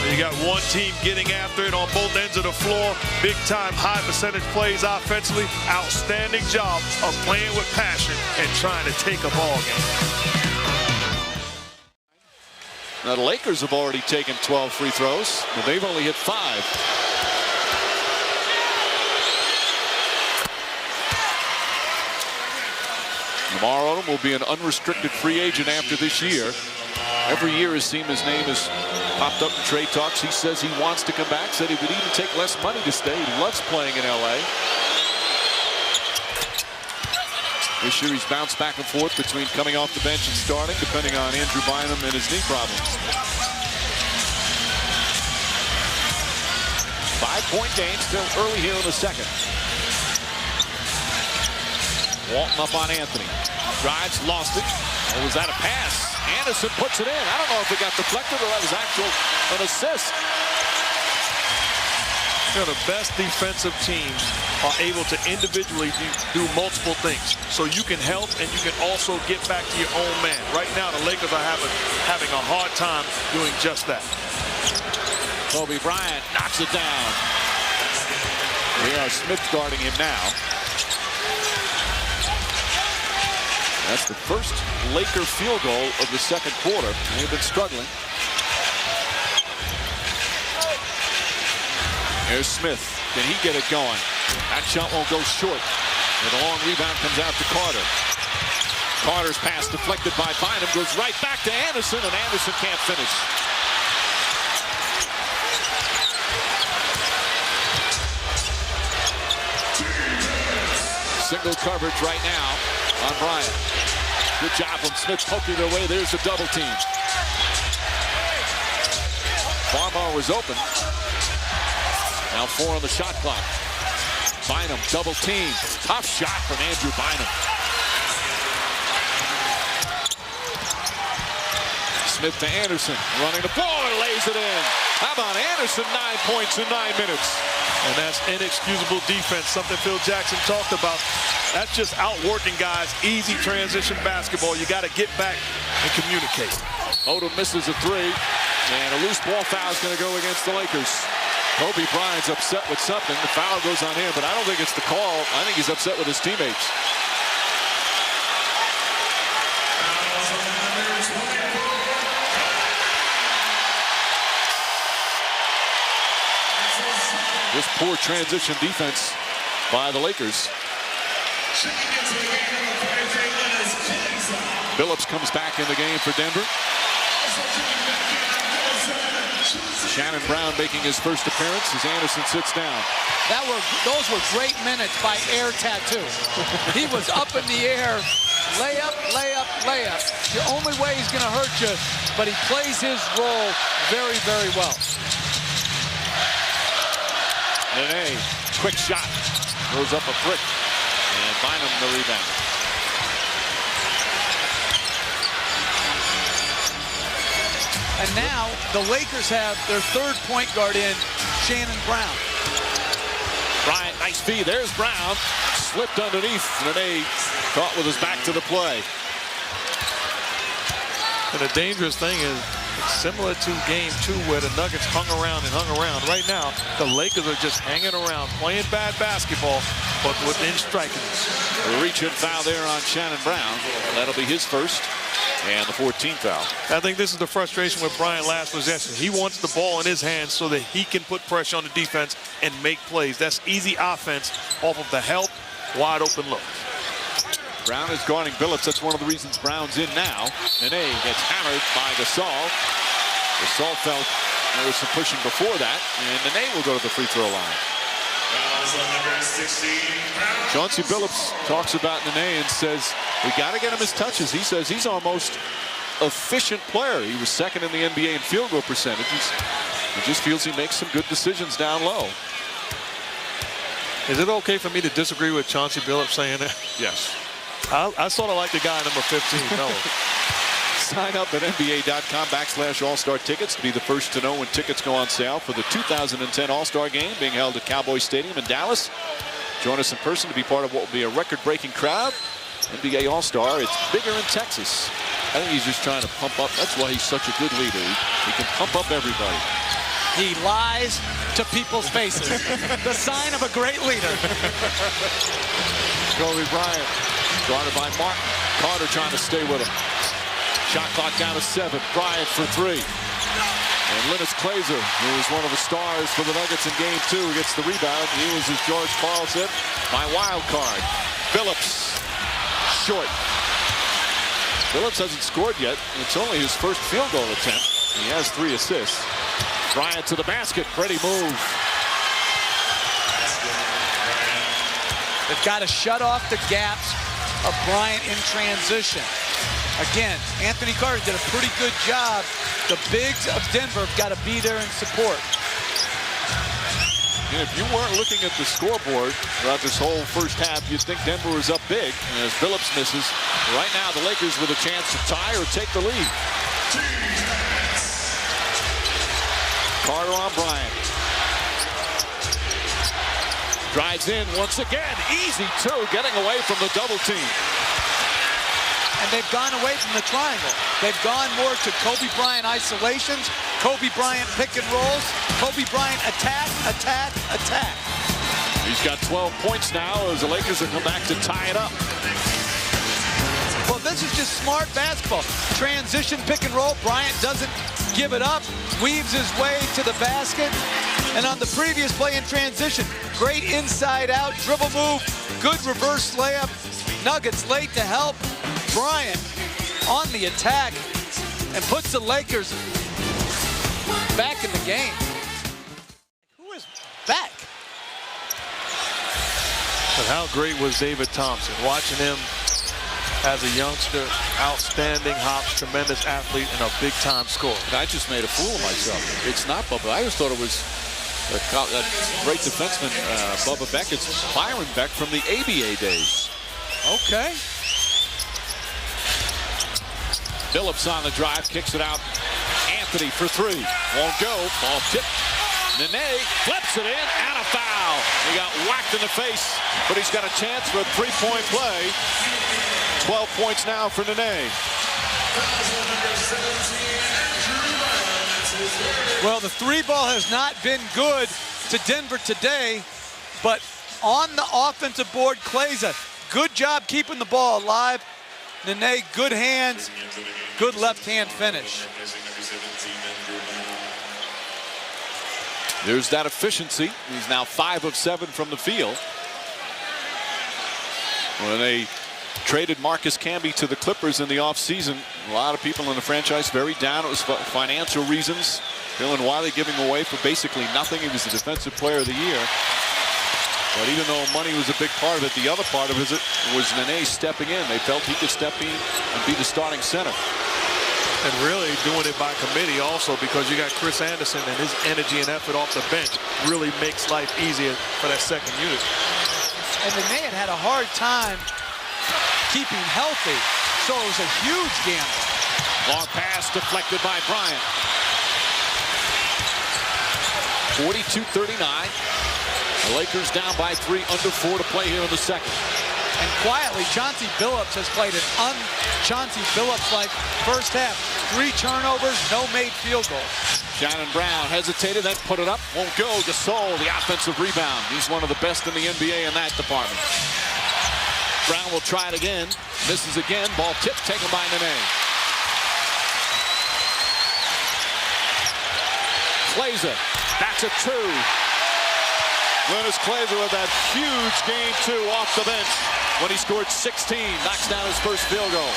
You got one team getting after it on both ends of the floor. Big time, high percentage plays offensively. Outstanding job of playing with passion and trying to take a ball game. Now the Lakers have already taken 12 free throws, but they've only hit 5. Lamar Odom will be an unrestricted free agent after this year. Every year has seen his name has popped up in trade talks. He says he wants to come back, said he would even take less money to stay. He loves playing in LA. This year he's bounced back and forth between coming off the bench and starting, depending on Andrew Bynum and his knee problems. 5-point game, still early here in the second. Walton up on Anthony. Drives, lost it. Or was that a pass? Anderson puts it in. I don't know if it got deflected or that was an assist. You know, the best defensive teams are able to individually do multiple things. So you can help and you can also get back to your own man. Right now, the Lakers are having a hard time doing just that. Kobe Bryant knocks it down. J.R. Smith guarding him now. That's the first Laker field goal of the second quarter. They've been struggling. Here's Smith. Can he get it going? That shot won't go short. And the long rebound comes out to Carter. Carter's pass deflected by Bynum, goes right back to Anderson, and Anderson can't finish. Single coverage right now on Bryant. Good job from Smith poking their way. There's the double team. Farmar was open. Now 4 on the shot clock. Bynum double team. Tough shot from Andrew Bynum. Smith to Anderson. Running the floor and lays it in. How about Anderson? 9 points in 9 minutes. And that's inexcusable defense, something Phil Jackson talked about. That's just outworking guys. Easy transition basketball. You got to get back and communicate. Odom misses a 3. And a loose ball foul is going to go against the Lakers. Kobe Bryant's upset with something. The foul goes on him, but I don't think it's the call. I think he's upset with his teammates. This poor transition defense by the Lakers. Billups comes back in the game for Denver. Shannon Brown making his first appearance as Anderson sits down. Those were great minutes by Air Tattoo. He was up in the air, layup, layup, layup. The only way he's going to hurt you, but he plays his role very, very well. Nene, quick shot, throws up a brick, and Bynum the rebound. And now the Lakers have their third point guard in, Shannon Brown. Bryant, nice feed. There's Brown. Slipped underneath. Nene caught with his back to the play. And the dangerous thing is, it's similar to game 2 where the Nuggets hung around and hung around. Right now, the Lakers are just hanging around, playing bad basketball, but within striking. A reach and foul there on Shannon Brown. That'll be his first. And the 14th foul. I think this is the frustration with Bryant last possession. He wants the ball in his hands so that he can put pressure on the defense and make plays. That's easy offense off of the help, wide open look. Brown is guarding Billups. That's one of the reasons Brown's in now. Nene gets hammered by Gasol. Gasol felt there was some pushing before that, and Nene will go to the free throw line. Chauncey Billups talks about Nene and says, we got to get him his touches. He says he's our most efficient player. He was second in the NBA in field goal percentages. He just feels he makes some good decisions down low. Is it okay for me to disagree with Chauncey Billups saying that? Yes. I sort of like the guy number 15. No. Sign up at NBA.com/All-Star tickets to be the first to know when tickets go on sale for the 2010 All-Star Game being held at Cowboy Stadium in Dallas. Join us in person to be part of what will be a record-breaking crowd. NBA All-Star, it's bigger in Texas. I think he's just trying to pump up. That's why he's such a good leader. He can pump up everybody. He lies to people's faces. The sign of a great leader. Kobe Bryant, guarded by Martin. Carter trying to stay with him. Shot clock down to 7. Bryant for 3. And Linus Glazer, who was one of the stars for the Nuggets in Game 2, gets the rebound. He was, as George Karl said, my wild card. Billups, short. Billups hasn't scored yet. It's only his first field goal attempt. He has 3 assists. Bryant to the basket. Pretty move. They've got to shut off the gaps of Bryant in transition. Again, Anthony Carter did a pretty good job. The bigs of Denver have got to be there and support. And if you weren't looking at the scoreboard throughout this whole first half, you'd think Denver was up big. And as Billups misses, right now the Lakers with a chance to tie or take the lead. Carter on Bryant. Drives in once again. Easy two, getting away from the double team. And they've gone away from the triangle. They've gone more to Kobe Bryant isolations, Kobe Bryant pick and rolls, Kobe Bryant attack, attack, attack. He's got 12 points now as the Lakers will come back to tie it up. Well, this is just smart basketball. Transition pick and roll. Bryant doesn't give it up, weaves his way to the basket. And on the previous play in transition, great inside out dribble move, good reverse layup. Nuggets late to help. Bryant on the attack and puts the Lakers back in the game. Who is back? But how great was David Thompson? Watching him as a youngster, outstanding hops, tremendous athlete, and a big-time scorer. I just made a fool of myself. It's not Bubba. I always thought it was a great defenseman, Bubba Beck. It's Byron Beck from the ABA days. Okay. Billups on the drive, kicks it out. Anthony for 3. Won't go. Ball tipped. Nene flips it in and a foul. He got whacked in the face, but he's got a chance for a 3-point play. 12 points now for Nene. Well, the 3 ball has not been good to Denver today, but on the offensive board, Glazer, good job keeping the ball alive. Nene, good hands, good left-hand finish. There's that efficiency. He's now 5 of 7 from the field. When they traded Marcus Camby to the Clippers in the offseason, a lot of people in the franchise very down. It was for financial reasons. Dylan Wiley giving away for basically nothing. He was the defensive player of the year. But even though money was a big part of it, the other part of it was Nene stepping in. They felt he could step in and be the starting center. And really doing it by committee also, because you got Chris Anderson and his energy and effort off the bench really makes life easier for that second unit. And Nene had a hard time keeping healthy, so it was a huge gamble. Long pass deflected by Bryant. 42-39. The Lakers down by 3, under 4 to play here in the second. And quietly, Chauncey Billups has played an un-Chauncey Billups-like first half. 3 turnovers, no made field goals. Shannon Brown hesitated, then put it up. Won't go. Gasol, the offensive rebound. He's one of the best in the NBA in that department. Brown will try it again. Misses again. Ball tipped, taken by Nene. Klaiser, that's a 2. Linus Klaiser with that huge game 2 off the bench when he scored 16, knocks down his first field goal.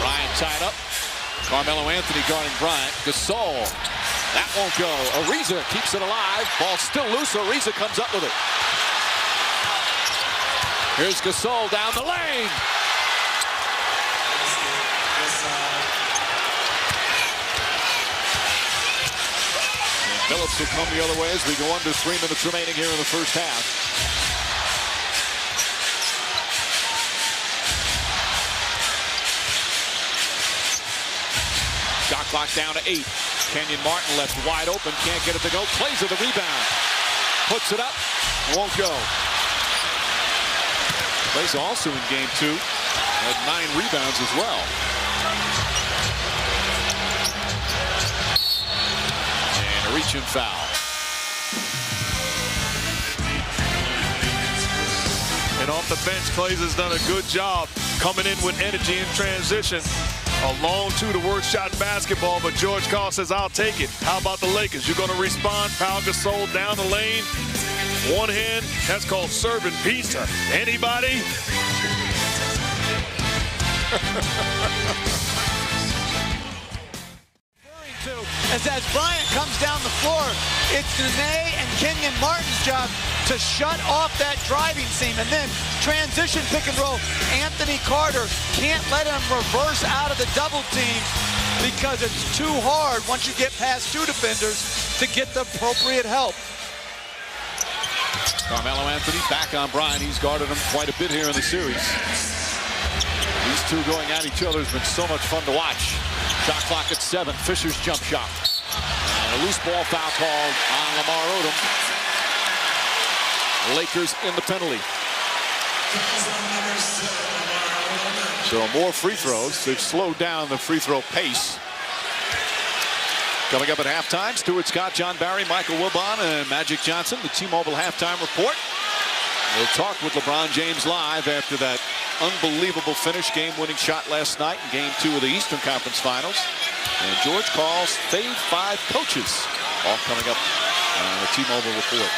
Bryant tied up. Carmelo Anthony guarding Bryant. Gasol. That won't go. Ariza keeps it alive. Ball still loose. Ariza comes up with it. Here's Gasol down the lane. And Phillips will come the other way as we go under 3 minutes remaining here in the first half. Shot clock down to 8. Kenyon Martin left wide open. Can't get it to go. Plays the rebound. Puts it up. Won't go. Plays also in game 2. Had 9 rebounds as well. And a reach and foul. And off the bench, Clays has done a good job coming in with energy in transition. A long 2, the worst shot in basketball, but George Karl says, I'll take it. How about the Lakers? You're going to respond. Pau Gasol down the lane. One hand. That's called serving pizza. Anybody? As Bryant comes down the floor, it's Nene and Kenyon Martin's job to shut off that driving seam, and then transition pick and roll. Anthony Carter can't let him reverse out of the double team because it's too hard once you get past 2 defenders to get the appropriate help. Carmelo Anthony back on Bryant. He's guarded him quite a bit here in the series. These two going at each other has been so much fun to watch. Shot clock at 7. Fisher's jump shot. And a loose ball foul called on Lamar Odom. Lakers in the penalty. So more free throws. They've slowed down the free throw pace. Coming up at halftime, Stuart Scott, John Barry, Michael Wilbon, and Magic Johnson, the T-Mobile halftime report. We'll talk with LeBron James live after that unbelievable finish, game-winning shot last night in Game 2 of the Eastern Conference Finals. And George Karl's Fave 5 coaches, all coming up on the T-Mobile report.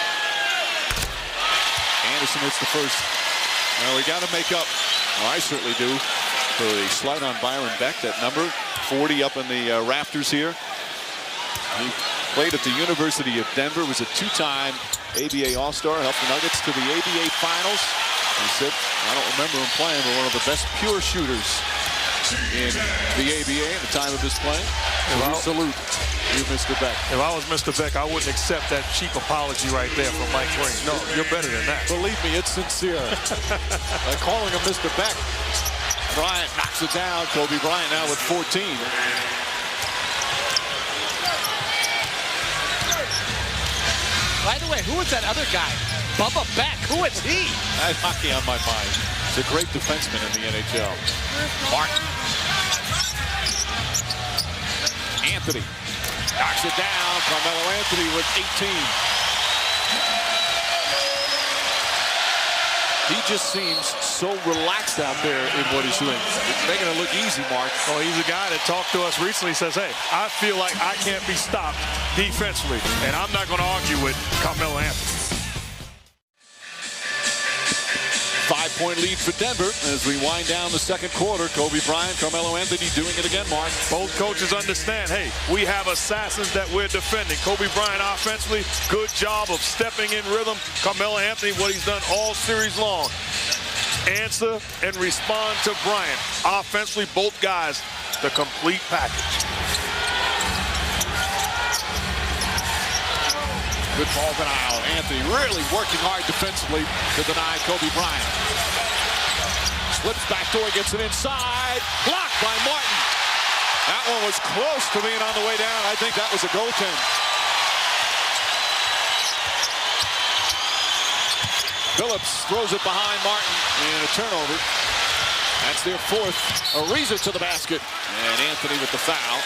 Anderson hits the first. Now we got to make up, well, I certainly do, for the slight on Byron Beck. That number 40 up in the rafters here. He played at the University of Denver, was a 2-time ABA All-Star, helped the Nuggets to the ABA Finals. He said, I don't remember him playing, but one of the best pure shooters in the ABA at the time of his playing. So salute you, Mr. Beck. If I was Mr. Beck, I wouldn't accept that cheap apology right there from Mike Green. No, you're better than that. Believe me, it's sincere. By calling him Mr. Beck. Bryant knocks it down. Kobe Bryant now with 14. By the way, who is that other guy? Bubba Beck. Who is he? I have hockey on my mind. He's a great defenseman in the NHL. Martin. Anthony knocks it down. Carmelo Anthony with 18. He just seems so relaxed out there in what he's doing. It's making it look easy, Mark. Well, he's a guy that talked to us recently, says, hey, I feel like I can't be stopped defensively, and I'm not going to argue with Carmelo Anthony. 5-point lead for Denver as we wind down the second quarter. Kobe Bryant, Carmelo Anthony doing it again, Mark. Both coaches understand, hey, we have assassins that we're defending. Kobe Bryant offensively, good job of stepping in rhythm. Carmelo Anthony, what he's done all series long. Answer and respond to Bryant. Offensively, both guys, the complete package. Good ball denial. Anthony really working hard defensively to deny Kobe Bryant. Slips back door, gets it inside. Blocked by Martin. That one was close to being on the way down. I think that was a goaltend. Phillips throws it behind Martin and a turnover. That's their 4th. Ariza to the basket. And Anthony with the foul.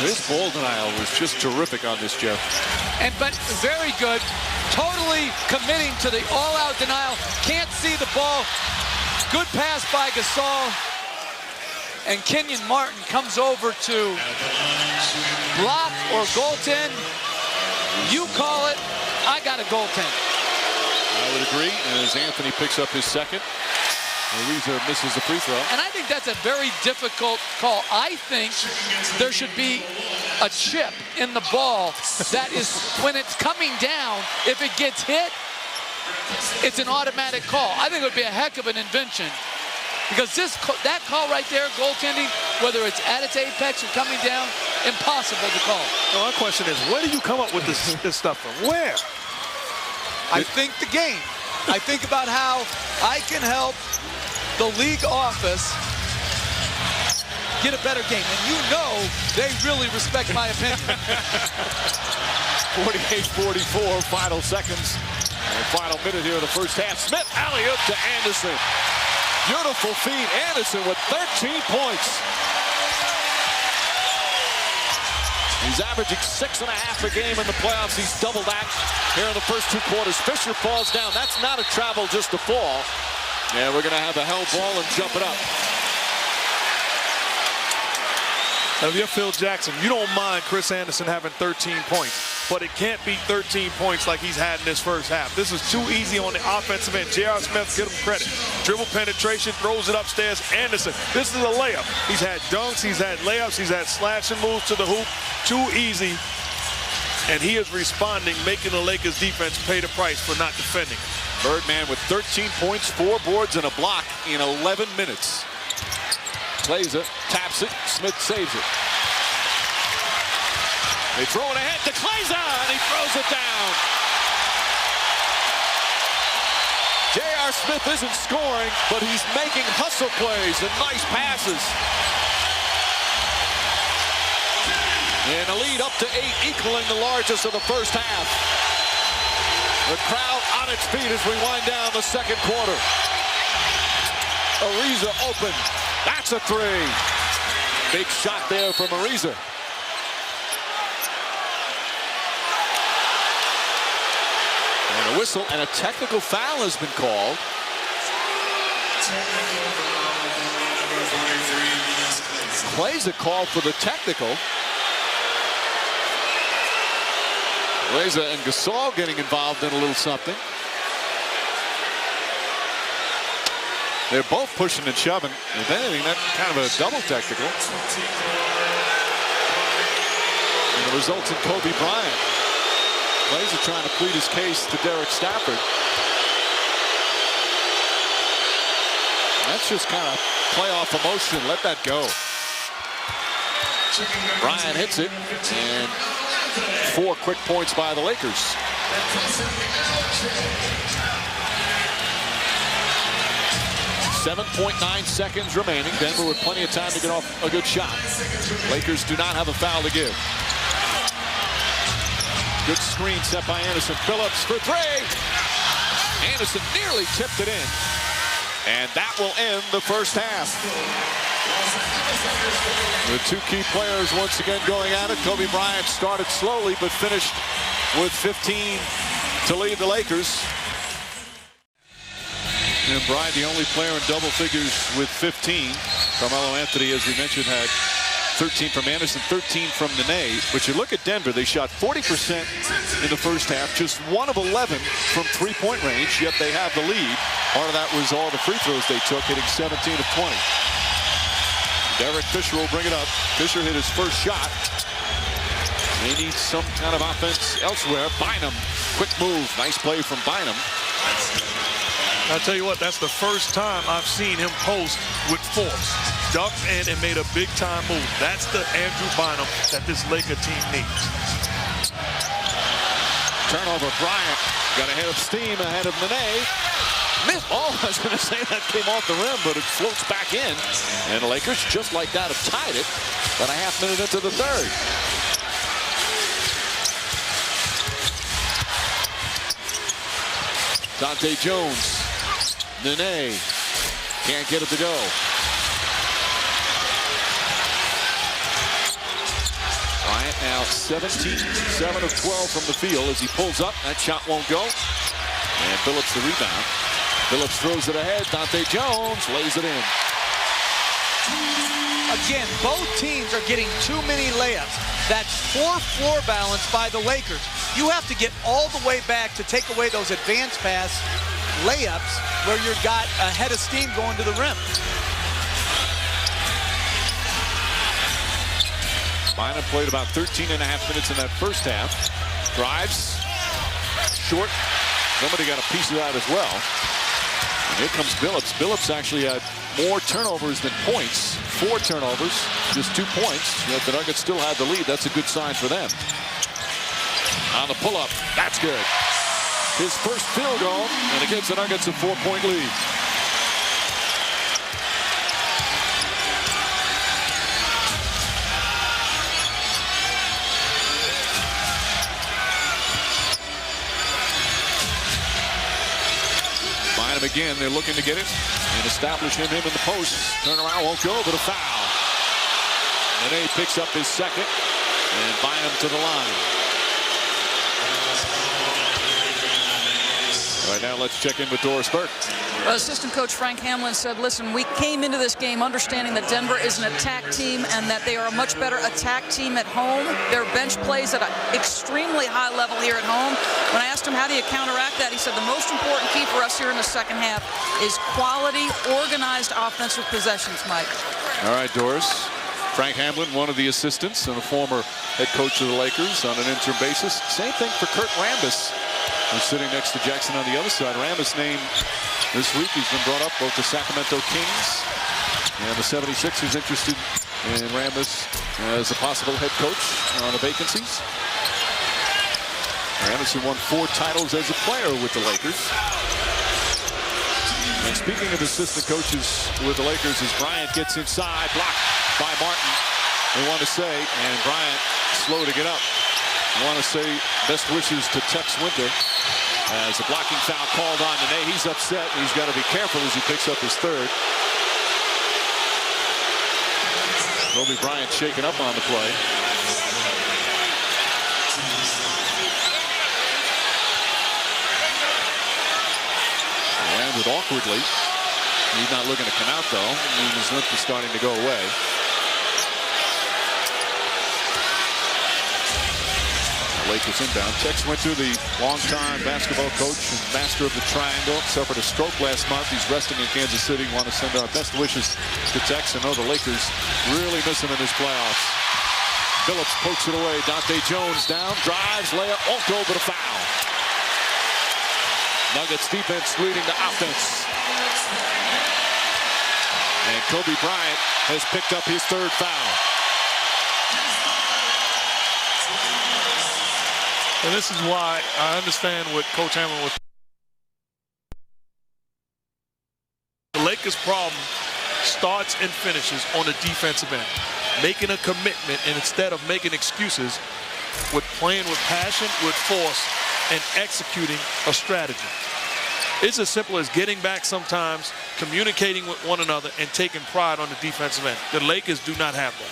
This ball denial was just terrific on this, Jeff. But very good. totally committing to the all-out denial. Can't see the ball. Good pass by Gasol. And Kenyon Martin comes over to block or goaltend. You call it. I got a goaltend. I would agree. As Anthony picks up his second, Ariza misses the free throw. And I think that's a very difficult call. I think there should be a chip in the ball that is, when it's coming down, if it gets hit, it's an automatic call. I think it would be a heck of an invention. Because that call right there, goaltending, whether it's at its apex or coming down, impossible to call. So my question is, where do you come up with this stuff from? Where? I think the game. I think about how I can help the league office get a better game. And you know they really respect my opinion. 48-44, final seconds. And final minute here in the first half. Smith, alley-oop to Anderson. Beautiful feed. Anderson with 13 points. He's averaging 6.5 a game in the playoffs. He's doubled that here in the first 2 quarters. Fisher falls down. That's not a travel, just a fall. And we're going to have a held ball and jump it up. Now, if you're Phil Jackson, you don't mind Chris Anderson having 13 points, but it can't be 13 points like he's had in this first half. This is too easy on the offensive end. J.R. Smith, give him credit. Dribble penetration, throws it upstairs. Anderson, this is a layup. He's had dunks, he's had layups, he's had slashing moves to the hoop. Too easy. And he is responding, making the Lakers defense pay the price for not defending. Birdman with 13 points, 4 boards, and a block in 11 minutes. Plays it, taps it, Smith saves it. They throw it ahead to Klaiza, and he throws it down. J.R. Smith isn't scoring, but he's making hustle plays and nice passes. And a lead up to 8, equaling the largest of the first half. The crowd on its feet as we wind down the second quarter. Ariza open. That's a 3. Big shot there from Ariza. And a whistle and a technical foul has been called. Plays a call for the technical. Reza and Gasol getting involved in a little something. They're both pushing and shoving. If anything, that's kind of a double technical. And the results in Kobe Bryant. Glazer trying to plead his case to Derek Stafford. That's just kind of playoff emotion. Let that go. Bryant hits it, and 4 quick points by the Lakers. 7.9 seconds remaining. Denver with plenty of time to get off a good shot. Lakers do not have a foul to give. Good screen set by Anderson. Phillips for 3. Anderson nearly tipped it in. And that will end the first half. The 2 key players once again going at it. Kobe Bryant started slowly but finished with 15 to lead the Lakers. And Bryant, the only player in double figures with 15. Carmelo Anthony, as we mentioned, had 13 from Anderson, 13 from Nene. But you look at Denver, they shot 40% in the first half, just 1 of 11 from three-point range, yet they have the lead. Part of that was all the free throws they took, hitting 17 of 20. Derek Fisher will bring it up. Fisher hit his first shot. They need some kind of offense elsewhere. Bynum, quick move, nice play from Bynum. I'll tell you what, that's the first time I've seen him post with force. Ducked in and made a big-time move. That's the Andrew Bynum that this Laker team needs. Turnover, Bryant got ahead of steam, ahead of Nene. Missed. Oh, I was going to say that came off the rim, but it floats back in. And the Lakers, just like that, have tied it about a half minute into the third. Dante Jones. Nene can't get it to go. Bryant now 17, 7 of 12 from the field as he pulls up. That shot won't go. And Phillips the rebound. Phillips throws it ahead. Dante Jones lays it in. Again, both teams are getting too many layups. That's poor floor balance by the Lakers. You have to get all the way back to take away those advanced pass layups where you've got a head of steam going to the rim. Bynum played about 13 and a half minutes in that first half. Drives. Short. Somebody got a piece of that as well. And here comes Billups. Billups actually had more turnovers than points. 4 turnovers, just 2 points. Yet the Nuggets still had the lead. That's a good sign for them. On the pull-up, that's good. His first field goal, and it gives the Nuggets a 4-point lead. Bynum again, they're looking to get it and establish him in the post. Turnaround won't go, but a foul. And he picks up his second, and Bynum to the line. Right now, let's check in with Doris Burke. Assistant coach Frank Hamlin said, listen, we came into this game understanding that Denver is an attack team and that they are a much better attack team at home. Their bench plays at an extremely high level here at home. When I asked him, how do you counteract that? He said, the most important key for us here in the second half is quality, organized offensive possessions, Mike. All right, Doris. Frank Hamlin, one of the assistants and a former head coach of the Lakers on an interim basis. Same thing for Kurt Rambis, who's sitting next to Jackson on the other side. Rambis named this week. He's been brought up both the Sacramento Kings and the 76ers interested in Rambis as a possible head coach on the vacancies. Rambis who won 4 titles as a player with the Lakers. And speaking of assistant coaches with the Lakers, as Bryant gets inside, blocked by Martin, they want to say, and Bryant slow to get up. I want to say best wishes to Tex Winter as a blocking foul called on today. He's upset. He's got to be careful as he picks up his third. Kobe Bryant shaken up on the play. Landed awkwardly. He's not looking to come out though. I mean, his limp is starting to go away. Lakers inbound. Tex Winter, the longtime basketball coach and master of the triangle, suffered a stroke last month. He's resting in Kansas City. Want to send our best wishes to Tex and know the Lakers really miss him in his playoffs. Phillips pokes it away. Dante Jones down, drives, layup, won't go, but a foul. Nuggets defense leading to offense. And Kobe Bryant has picked up his third foul. And this is why I understand what Coach Hamlin was. The Lakers' problem starts and finishes on the defensive end. Making a commitment and instead of making excuses, with playing with passion, with force, and executing a strategy. It's as simple as getting back sometimes, communicating with one another, and taking pride on the defensive end. The Lakers do not have that.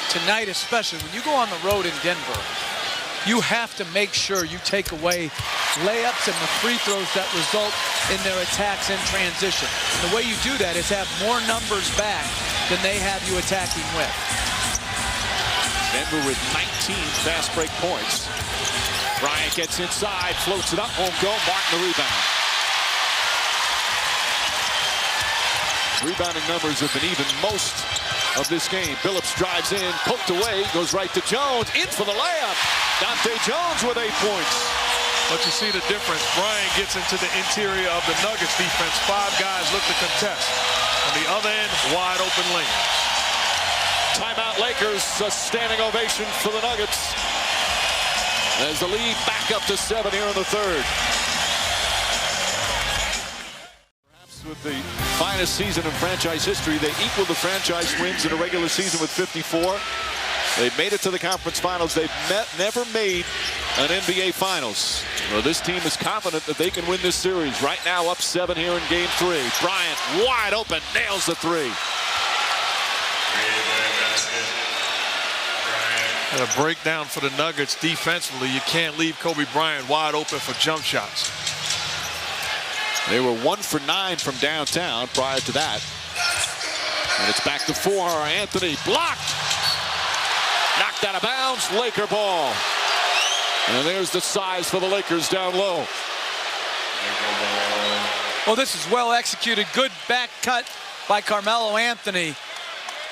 Tonight especially, when you go on the road in Denver, you have to make sure you take away layups and the free throws that result in their attacks in transition. And the way you do that is have more numbers back than they have you attacking with. Denver with 19 fast break points. Bryant gets inside, floats it up, won't go. Martin the rebound. Rebounding numbers have been even most of this game. Billups drives in, poked away, goes right to Jones, in for the layup. Dante Jones with 8 points. But you see the difference. Bryant gets into the interior of the Nuggets defense. 5 guys look to contest. On the other end, wide open lane. Timeout Lakers, a standing ovation for the Nuggets. As the lead back up to 7 here in the third. With the finest season in franchise history, they equaled the franchise wins in a regular season with 54. They've made it to the conference finals. They've never made an NBA Finals. Well, this team is confident that they can win this series. Right now, up 7 here in Game 3. Bryant wide open, nails the 3. And a breakdown for the Nuggets defensively. You can't leave Kobe Bryant wide open for jump shots. They were 1 for 9 from downtown prior to that. And it's back to 4. Anthony blocked. Knocked out of bounds. Laker ball. And there's the size for the Lakers down low. Well, this is well executed. Good back cut by Carmelo Anthony.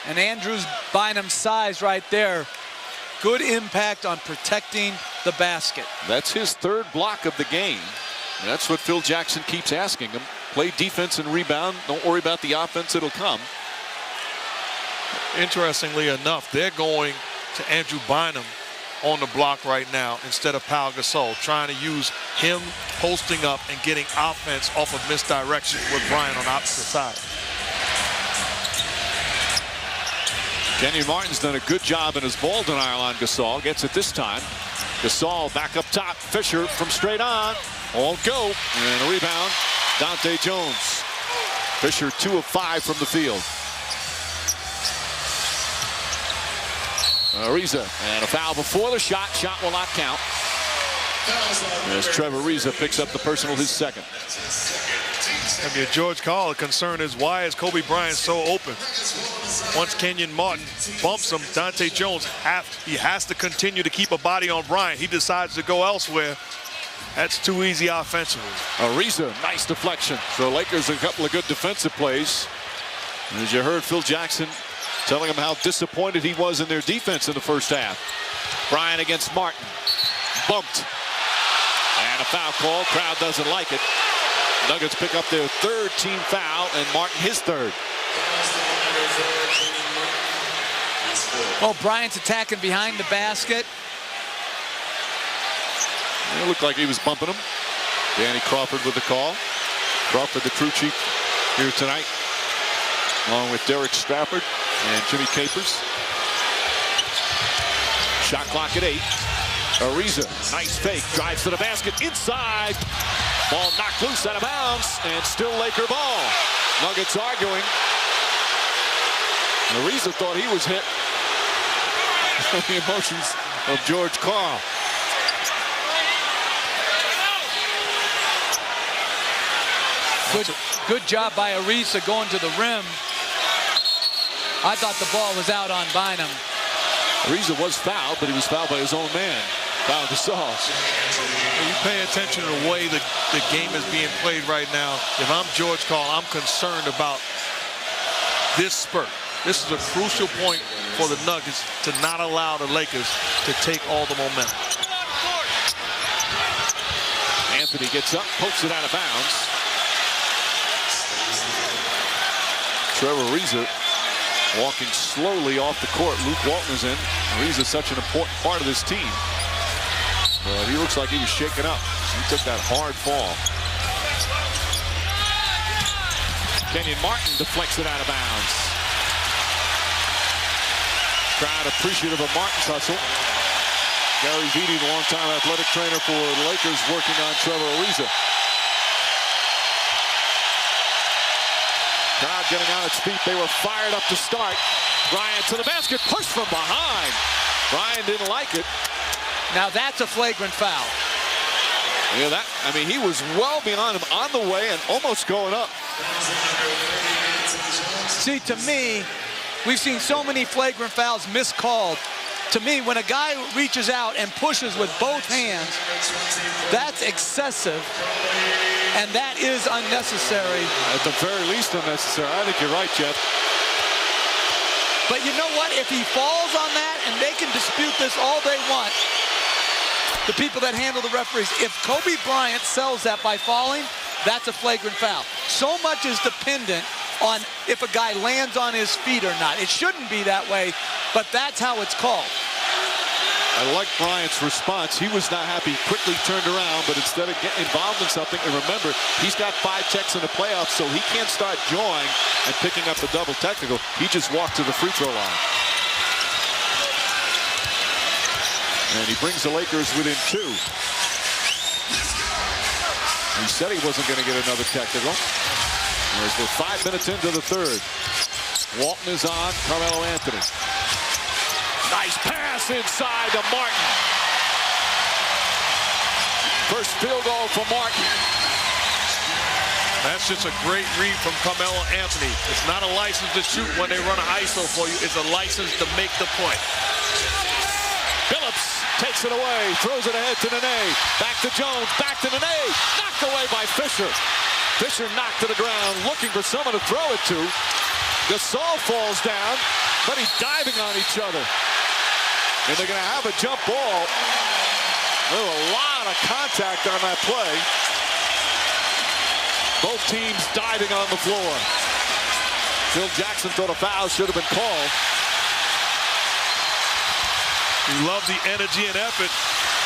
And Andrews Bynum's size right there. Good impact on protecting the basket. That's his 3rd block of the game. And that's what Phil Jackson keeps asking him. Play defense and rebound. Don't worry about the offense. It'll come. Interestingly enough, they're going to Andrew Bynum on the block right now instead of Pau Gasol, trying to use him posting up and getting offense off of misdirection with Bryant on the opposite side. Kenyon Martin's done a good job in his ball denial on Gasol. Gets it this time. Gasol back up top. Fisher from straight on. Won't go. And a rebound. Dante Jones. Fisher 2 of 5 from the field. Ariza. And a foul before the shot. Shot will not count. As Trevor Ariza picks up the personal, his 2nd. I mean, George Karl, the concern is why is Kobe Bryant so open? Once Kenyon Martin bumps him, Dante Jones has to continue to keep a body on Bryant. He decides to go elsewhere. That's too easy offensively. Ariza, nice deflection. So Lakers a couple of good defensive plays. And as you heard Phil Jackson telling him how disappointed he was in their defense in the first half. Bryant against Martin. Bumped. And a foul call. Crowd doesn't like it. Nuggets pick up their 3rd team foul, and Martin his 3rd. Oh, Bryant's attacking behind the basket. It looked like he was bumping him. Danny Crawford with the call. Crawford, the crew chief here tonight, along with Derek Stafford and Jimmy Capers. Shot clock at 8. Ariza, nice fake, drives to the basket, inside. Ball knocked loose out of bounds, and still Laker ball. Nuggets arguing. Ariza thought he was hit. The emotions of George Karl. Good job by Ariza going to the rim. I thought the ball was out on Bynum. Ariza was fouled, but he was fouled by his own man. Pau Gasol. You pay attention to the way the game is being played right now. If I'm George Karl, I'm concerned about this spurt. This is a crucial point for the Nuggets to not allow the Lakers to take all the momentum. Anthony gets up, pokes it out of bounds. Trevor Ariza walking slowly off the court. Luke Walton's in. Ariza's such an important part of this team. But he looks like he was shaken up. He took that hard fall. Kenyon Martin deflects it out of bounds. Crowd appreciative of Martin's hustle. Gary Vitti, the longtime athletic trainer for the Lakers, working on Trevor Ariza. Crowd getting on its feet. They were fired up to start. Bryant to the basket, pushed from behind. Bryant didn't like it. Now that's a flagrant foul. Yeah, he was well beyond him on the way and almost going up. See, to me, we've seen so many flagrant fouls miscalled. To me, when a guy reaches out and pushes with both hands, that's excessive, and that is unnecessary. At the very least unnecessary. I think you're right, Jeff. But you know what? If he falls on that, and they can dispute this all they want, the people that handle the referees, if Kobe Bryant sells that by falling, that's a flagrant foul. So much is dependent on if a guy lands on his feet or not. It shouldn't be that way, but that's how it's called. I like Bryant's response. He was not happy, quickly turned around, but instead of getting involved in something, and remember, he's got 5 checks in the playoffs, so he can't start jawing and picking up the double technical. He just walked to the free throw line. And he brings the Lakers within 2. He said he wasn't going to get another technical. As we're 5 minutes into the 3rd. Walton is on. Carmelo Anthony. Nice pass inside to Martin. First field goal for Martin. That's just a great read from Carmelo Anthony. It's not a license to shoot when they run an ISO for you. It's a license to make the point. Phillips takes it away, throws it ahead to Nene. Back to Jones, back to Nene. Knocked away by Fisher. Fisher knocked to the ground, looking for someone to throw it to. Gasol falls down, but he's diving on each other. And they're going to have a jump ball. There's a lot of contact on that play. Both teams diving on the floor. Phil Jackson thought a foul should have been called. You love the energy and effort.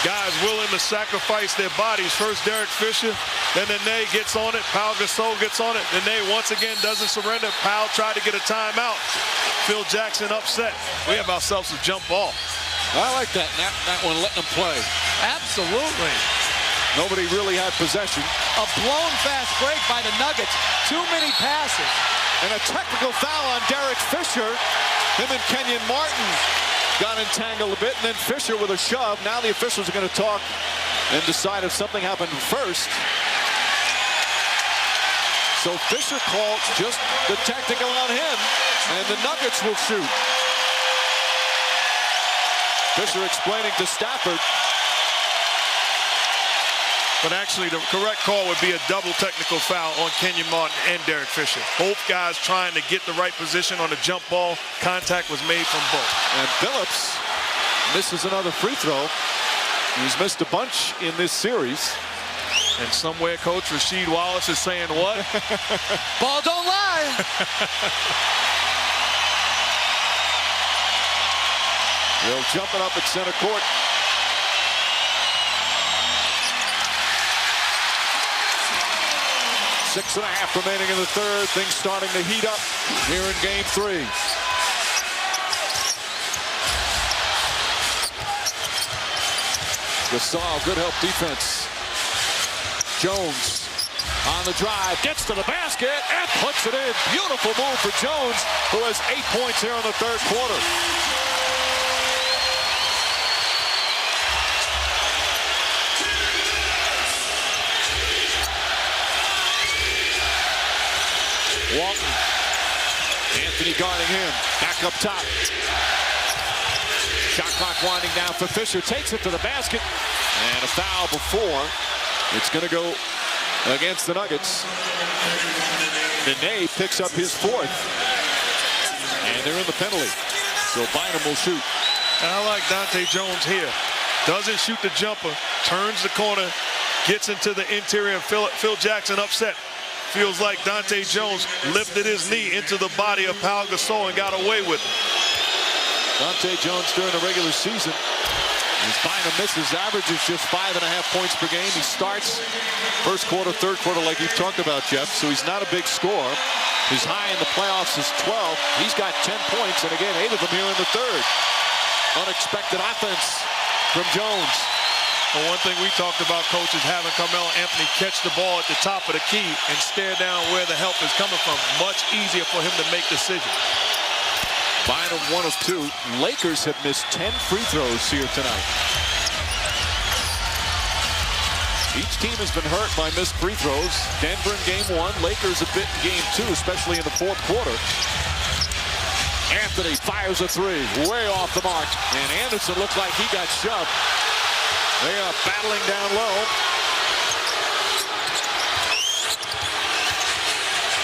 Guys willing to sacrifice their bodies. First Derek Fisher, then Nene gets on it. Pau Gasol gets on it. Nene once again doesn't surrender. Pau tried to get a timeout. Phil Jackson upset. We have ourselves a jump ball. I like that one, letting them play. Absolutely. Nobody really had possession. A blown fast break by the Nuggets. Too many passes. And a technical foul on Derek Fisher. Him and Kenyon Martin got entangled a bit, and then Fisher with a shove. Now the officials are going to talk and decide if something happened first. So Fisher called just the technical on him, and the Nuggets will shoot. Fisher explaining to Stafford. But actually, the correct call would be a double technical foul on Kenyon Martin and Derek Fisher. Both guys trying to get the right position on the jump ball. Contact was made from both. And Phillips misses another free throw. He's missed a bunch in this series. And somewhere Coach Rasheed Wallace is saying what? Ball don't lie. They'll jump it up at center court. Six and a half remaining in the third. Things starting to heat up here in game 3. Gasol, good help defense. Jones on the drive, gets to the basket and puts it in. Beautiful move for Jones, who has 8 points here in the third quarter. Walton. Anthony guarding him. Back up top. Shot clock winding down for Fisher. Takes it to the basket. And a foul before. It's going to go against the Nuggets. Nene picks up his 4th. And they're in the penalty. So Bynum will shoot. And I like Dante Jones here. Doesn't shoot the jumper. Turns the corner. Gets into the interior. And Phil Jackson upset. Feels like Dante Jones lifted his knee into the body of Pau Gasol and got away with it. Dante Jones during the regular season, as Bynum misses, averages just 5.5 points per game. He starts first quarter, third quarter like you've talked about, Jeff, so he's not a big scorer. His high in the playoffs is 12. He's got 10 points, and again, 8 of them here in the third. Unexpected offense from Jones. Well, one thing we talked about, Coach, is having Carmelo Anthony catch the ball at the top of the key and stare down where the help is coming from. Much easier for him to make decisions. Bynum 1 of 2. Lakers have missed 10 free throws here tonight. Each team has been hurt by missed free throws. Denver in game 1, Lakers a bit in game 2, especially in the fourth quarter. Anthony fires a 3, way off the mark. And Anderson looked like he got shoved. They are battling down low.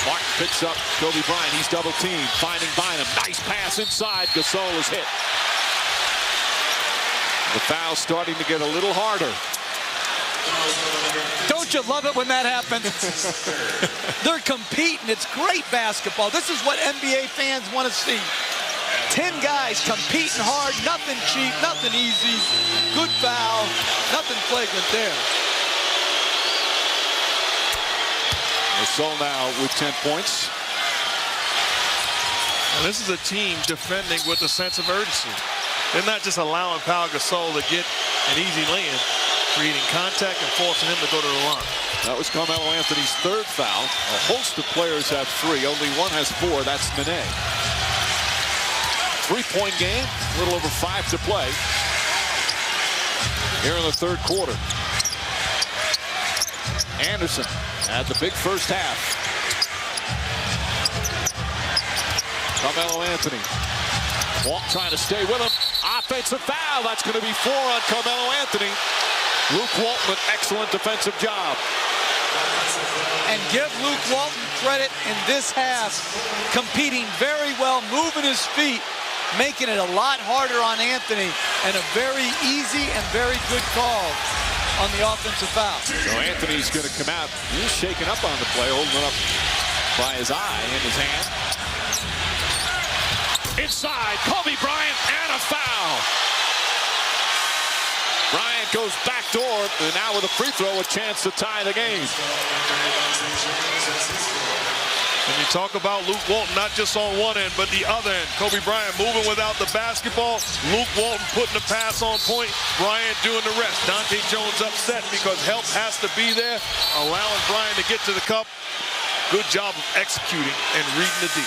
Martin picks up Kobe Bryant. He's double teamed, finding Bynum. Nice pass inside. Gasol is hit. The foul starting to get a little harder. Don't you love it when that happens? They're competing. It's great basketball. This is what NBA fans want to see. 10 guys competing hard, nothing cheap, nothing easy. Good foul, nothing flagrant there. Gasol now with 10 points. And this is a team defending with a sense of urgency. They're not just allowing Pau Gasol to get an easy lay-in, creating contact and forcing him to go to the line. That was Carmelo Anthony's 3rd foul. A host of players have 3. Only one has 4. That's Nene. 3-point game, a little over 5 to play here in the third quarter. Anderson had the big first half. Carmelo Anthony. Walt trying to stay with him. Offensive foul. That's going to be 4 on Carmelo Anthony. Luke Walton, an excellent defensive job. And give Luke Walton credit in this half, competing very well, moving his feet, making it a lot harder on Anthony, and a very easy and very good call on the offensive foul. So Anthony's going to come out. He's shaken up on the play, holding it up by his eye in his hand. Inside, Kobe Bryant, and a foul. Bryant goes backdoor, and now with a free throw, a chance to tie the game. And you talk about Luke Walton, not just on one end, but the other end. Kobe Bryant moving without the basketball. Luke Walton putting the pass on point. Bryant doing the rest. Dante Jones upset because help has to be there, allowing Bryant to get to the cup. Good job of executing and reading the D.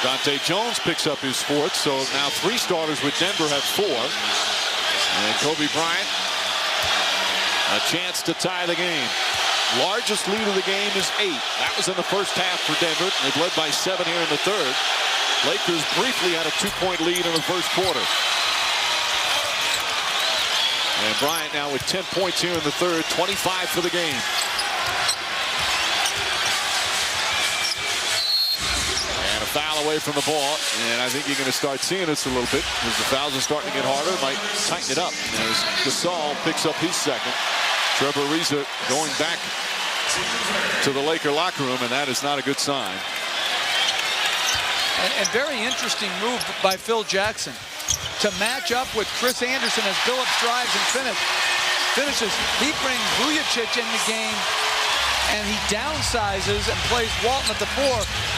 Dante Jones picks up his 4th, so now 3 starters with Denver have 4. And Kobe Bryant, a chance to tie the game. Largest lead of the game is 8. That was in the first half for Denver. They've led by 7 here in the third. Lakers briefly had a 2-point lead in the first quarter. And Bryant now with 10 points here in the third, 25 for the game. And a foul away from the ball. And I think you're going to start seeing this a little bit as the fouls are starting to get harder. Might tighten it up as Gasol picks up his second. Trevor Ariza going back to the Laker locker room, and that is not a good sign. And very interesting move by Phil Jackson to match up with Chris Anderson as Billups drives and finishes. He brings Vujacic in the game, and he downsizes and plays Walton at the 4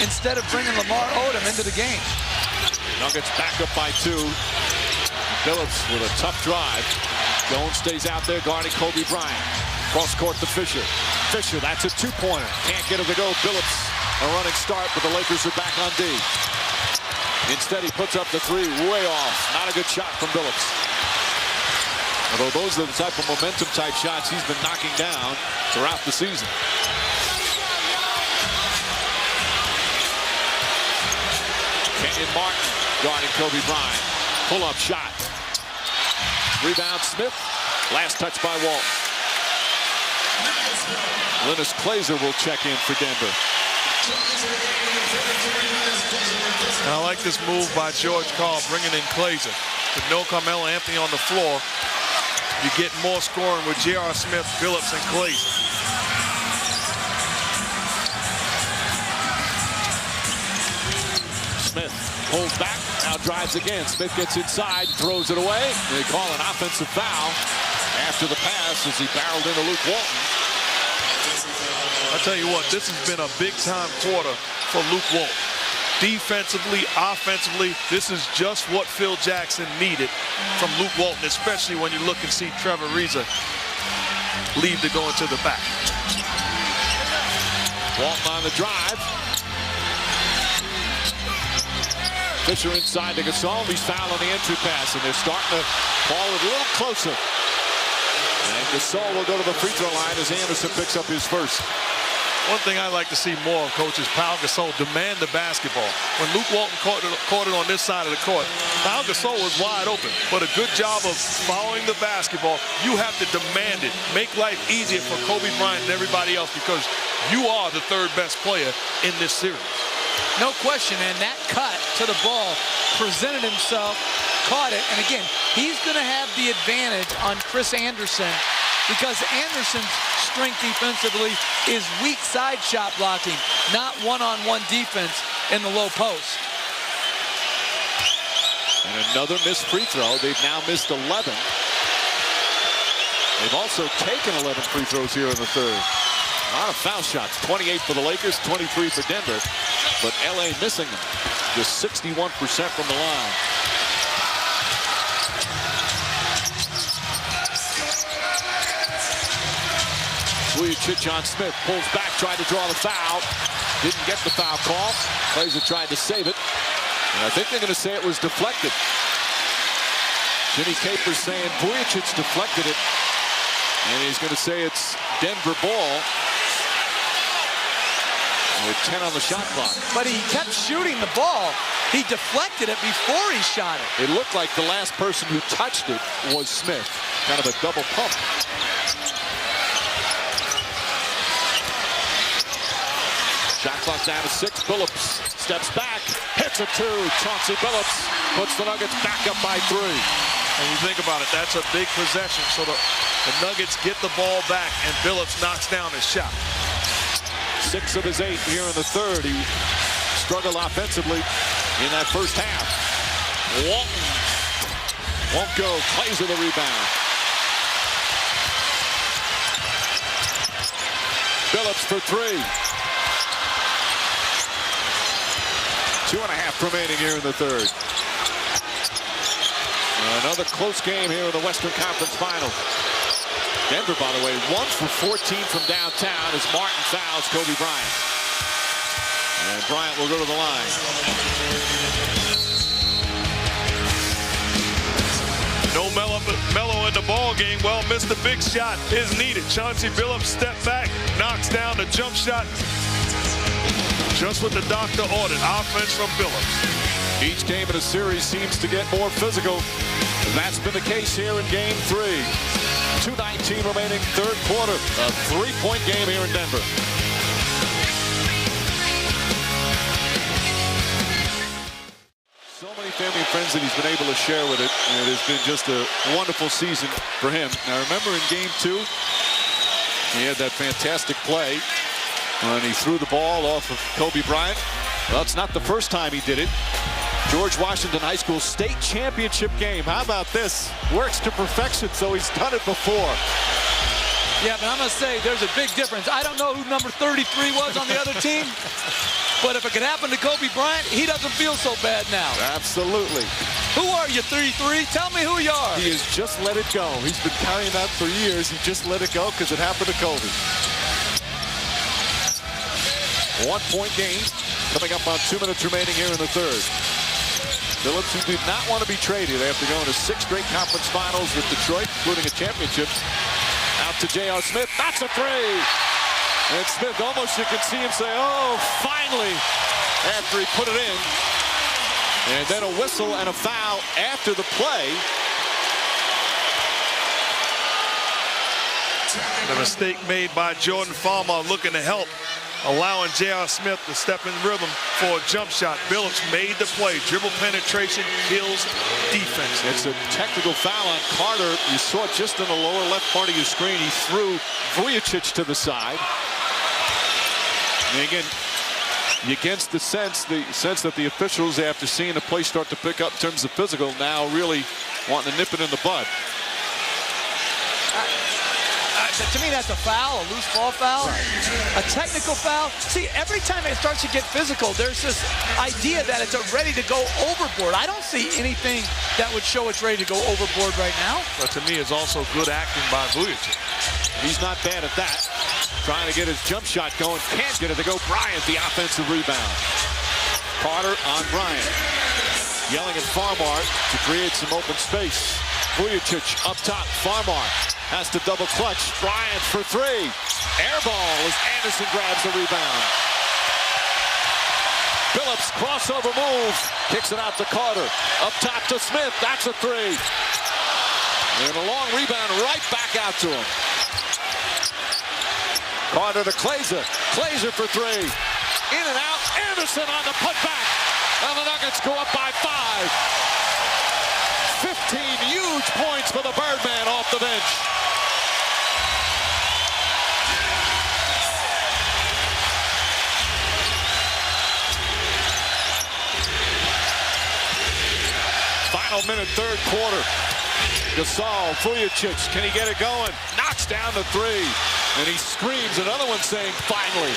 instead of bringing Lamar Odom into the game. Nuggets back up by 2. Billups with a tough drive. Jones stays out there guarding Kobe Bryant. Cross court to Fisher. Fisher, that's a 2-pointer. Can't get it to go. Billups, a running start, but the Lakers are back on D. Instead, he puts up the 3 way off. Not a good shot from Billups. Although those are the type of momentum type shots he's been knocking down throughout the season. Kenyon Martin guarding Kobe Bryant. Pull-up shot. Rebound Smith. Last touch by Walt. Linus Glazer will check in for Denver. And I like this move by George Karl, bringing in Glazer. With no Carmelo Anthony on the floor, you get more scoring with J.R. Smith, Billups, and Glazer. Smith pulls back, now drives again. Smith gets inside, throws it away. They call an offensive foul after the pass as he barreled into Luke Walton. I'll tell you what, this has been a big-time quarter for Luke Walton. Defensively, offensively, this is just what Phil Jackson needed from Luke Walton, especially when you look and see Trevor Ariza leave to go into the back. Walton on the drive. Fisher inside to Gasol. He's fouled on the entry pass, and they're starting to ball it a little closer. And Gasol will go to the free throw line as Anderson picks up his first. One thing I like to see more of, Coach, is Pau Gasol demand the basketball. When Luke Walton caught it on this side of the court, Pau Gasol was wide open. But a good job of following the basketball. You have to demand it. Make life easier for Kobe Bryant and everybody else because you are the 3rd best player in this series. No question, and that cut to the ball presented himself, caught it, and again, he's going to have the advantage on Chris Anderson because Anderson's strength defensively is weak side shot blocking, not one-on-one defense in the low post. And another missed free throw. They've now missed 11. They've also taken 11 free throws here in the third. A lot of foul shots. 28 for the Lakers, 23 for Denver. But LA missing them. Just 61% from the line. Vujacic, Smith pulls back, tried to draw the foul. Didn't get the foul call. Glazer tried to save it. And I think they're going to say it was deflected. Jimmy Capers saying Vujacic deflected it. And he's going to say it's Denver ball. With 10 on the shot clock. But he kept shooting the ball. He deflected it before he shot it. It looked like the last person who touched it was Smith. Kind of a double pump. Shot clock down to 6. Billups steps back, hits a 2. Chauncey Billups puts the Nuggets back up by 3. And you think about it, that's a big possession. So the Nuggets get the ball back, and Billups knocks down his shot. 6 of his 8 here in the third. He struggled offensively in that first half. Walton won't go. Plays with the rebound. Billups for 3. 2.5 remaining here in the third. Another close game here in the Western Conference Finals. Denver, by the way, 1 for 14 from downtown as Martin fouls Kobe Bryant. And Bryant will go to the line. No Melo in the ball game. Well, missed the big shot is needed. Chauncey Billups step back, knocks down the jump shot. Just what the doctor ordered. Offense from Billups. Each game in a series seems to get more physical. And that's been the case here in Game 3. 2:19 remaining, third quarter. A 3-point game here in Denver. So many family and friends that he's been able to share with it. And it has been just a wonderful season for him. Now remember in Game 2, he had that fantastic play when he threw the ball off of Kobe Bryant. Well, it's not the first time he did it. George Washington High School state championship game. How about this? Works to perfection, so he's done it before. Yeah, but I'm going to say there's a big difference. I don't know who number 33 was on the other team, but if it could happen to Kobe Bryant, he doesn't feel so bad now. Absolutely. Who are you, 33? Tell me who you are. He has just let it go. He's been carrying that for years. He just let it go because it happened to Kobe. 1-point game coming up on 2 minutes remaining here in the third. Billups, who did not want to be traded after going to 6 straight conference finals with Detroit, including a championship. Out to J.R. Smith. That's a 3. And Smith, almost you can see him say, oh, finally, after he put it in. And then a whistle and a foul after the play. The mistake made by Jordan Farmer looking to help, allowing J.R. Smith to step in rhythm for a jump shot. Billups made the play. Dribble penetration kills defense. It's a technical foul on Carter. You saw it just in the lower left part of your screen. He threw Vujacic to the side. And again, you get the sense that the officials, after seeing the play start to pick up in terms of physical, now really wanting to nip it in the bud. To me, that's a foul, a loose ball foul, a technical foul. See, every time it starts to get physical, there's this idea that it's ready to go overboard. I don't see anything that would show it's ready to go overboard right now. But to me, it's also good acting by Vujacic. He's not bad at that. Trying to get his jump shot going. Can't get it to go. Bryant, the offensive rebound. Carter on Bryant. Yelling at Farmar to create some open space. Vujacic up top. Farmar has to double clutch. Bryant for 3. Air ball as Anderson grabs the rebound. Billups crossover move. Kicks it out to Carter. Up top to Smith. That's a 3. And a long rebound right back out to him. Carter to Glazer. Glazer for 3. In and out. Anderson on the putback. And the Nuggets go up by 5. 15 huge points for the Birdman off the bench. Final minute, third quarter. Gasol, Vujacic, can he get it going? Knocks down the 3. And he screams another one saying, finally.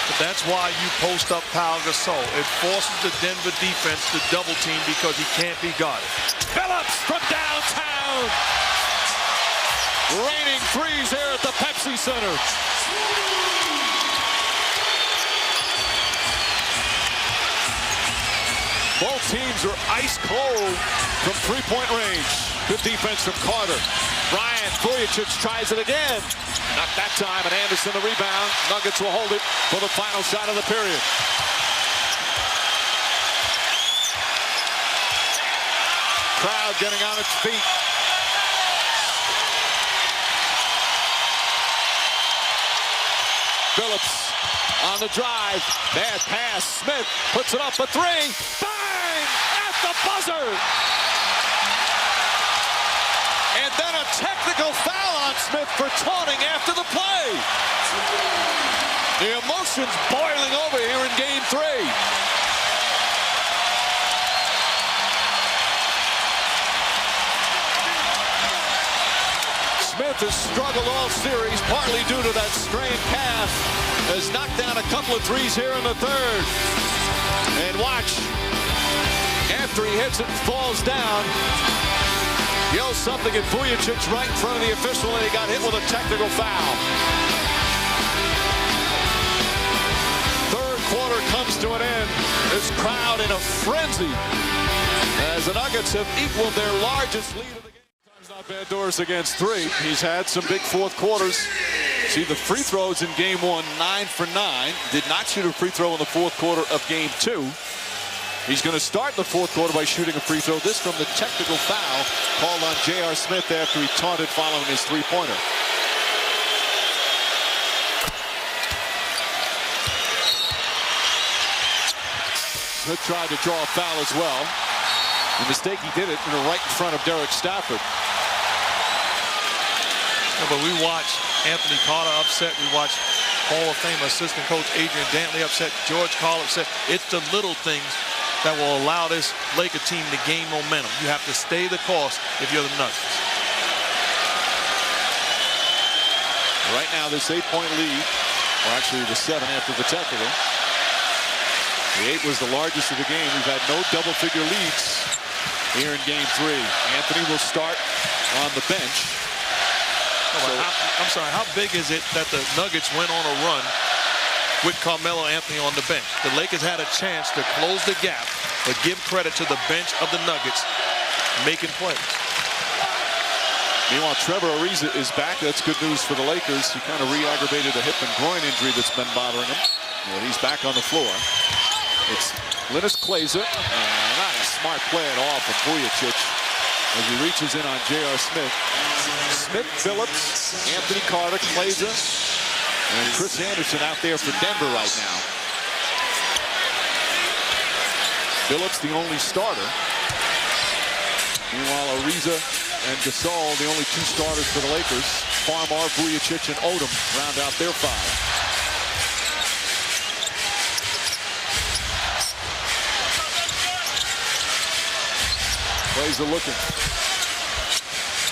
But that's why you post up Pau Gasol. It forces the Denver defense to double team because he can't be guarded. Billups from downtown. Raining threes here at the Pepsi Center. Both teams are ice cold from three-point range. Good defense from Carter. Bryant, Vujicic tries it again. Not that time, and Anderson the rebound. Nuggets will hold it for the final shot of the period. Crowd getting on its feet. Phillips on the drive. Bad pass. Smith puts it up for three. Bang! At the buzzer! And then a technical foul on Smith for taunting after the play. The emotions boiling over here in Game 3. Smith has struggled all series, partly due to that strained calf. Has knocked down a couple of threes here in the third. And watch, after he hits it and falls down, yells something at Vujicic right in front of the official, and he got hit with a technical foul. Third quarter comes to an end. This crowd in a frenzy as the Nuggets have equaled their largest lead of the game. Not bad doors against three. He's had some big fourth quarters. See the free throws in Game 1, 9 for 9. Did not shoot a free throw in the fourth quarter of Game 2. He's going to start the fourth quarter by shooting a free throw. This from the technical foul called on J.R. Smith after he taunted following his three-pointer. Smith tried to draw a foul as well. The mistake, he did it right in front of Derek Stafford. Yeah, but we watched Anthony Carter upset. We watched Hall of Fame assistant coach Adrian Dantley upset. George Karl upset. It's the little things that will allow this Laker team to gain momentum. You have to stay the course if you're the Nuggets. Right now, this 8-point lead, or actually the 7 after the technical. The 8 was the largest of the game. We've had no double-figure leads here in Game 3. Anthony will start on the bench. I'm sorry, how big is it that the Nuggets went on a run with Carmelo Anthony on the bench? The Lakers had a chance to close the gap, but give credit to the bench of the Nuggets making plays. Meanwhile, Trevor Ariza is back. That's good news for the Lakers. He kind of re-aggravated a hip and groin injury that's been bothering him. And he's back on the floor. It's Linus Kleza. Not a smart play at all from Vujicic as he reaches in on J.R. Smith. Smith, Phillips, Anthony Carter, Kleza, and Chris Anderson out there for Denver right now. Phillips, the only starter. Meanwhile, Ariza and Gasol, the only two starters for the Lakers. Farmar, Vujicic, and Odom round out their 5. Kleza looking.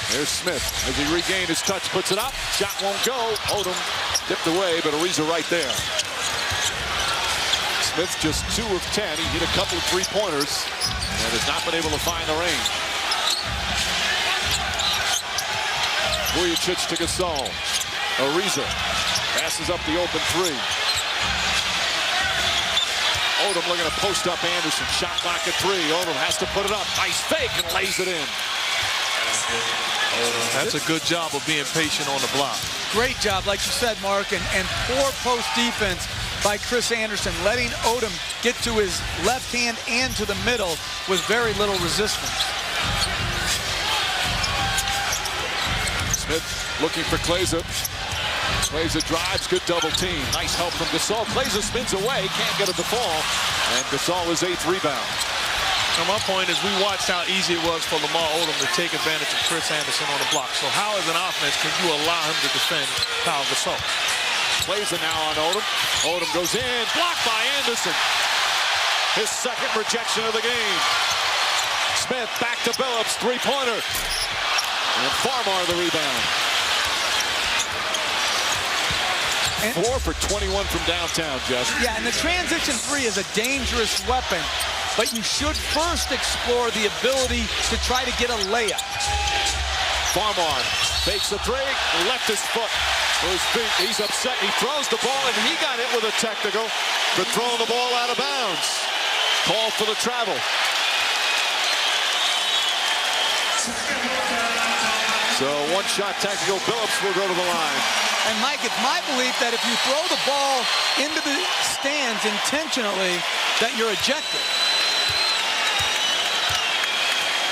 There's Smith as he regained his touch, puts it up. Shot won't go. Odom dipped away, but Ariza right there. Smith just 2 of 10. He hit a couple of three-pointers and has not been able to find the range. Vujicic to Gasol. Ariza passes up the open 3. Odom looking to post up Anderson. Shot clock at 3. Odom has to put it up. Nice fake and lays it in. That's a good job of being patient on the block. Great job, like you said, Mark, and poor post defense by Chris Anderson, letting Odom get to his left hand and to the middle with very little resistance. Smith looking for Kleza. Kleza drives, good double team. Nice help from Gasol. Kleza spins away, can't get it to fall, and Gasol his 8th rebound. Now my point is we watched how easy it was for Lamar Odom to take advantage of Chris Anderson on the block. So how as an offense can you allow him to defend Pau Gasol? Kleza now on Odom. Odom goes in, blocked by Anderson. His second rejection of the game. Smith back to Billups, three-pointer. And Farmar the rebound. 4 for 21 from downtown, Jeff. Yeah, and the transition 3 is a dangerous weapon, but you should first explore the ability to try to get a layup. Farmar fakes a 3, left his foot to his feet. He's upset. He throws the ball, and he got hit with a technical for throwing the ball out of bounds. Call for the travel. So one-shot tactical. Billups will go to the line. And Mike, it's my belief that if you throw the ball into the stands intentionally, that you're ejected.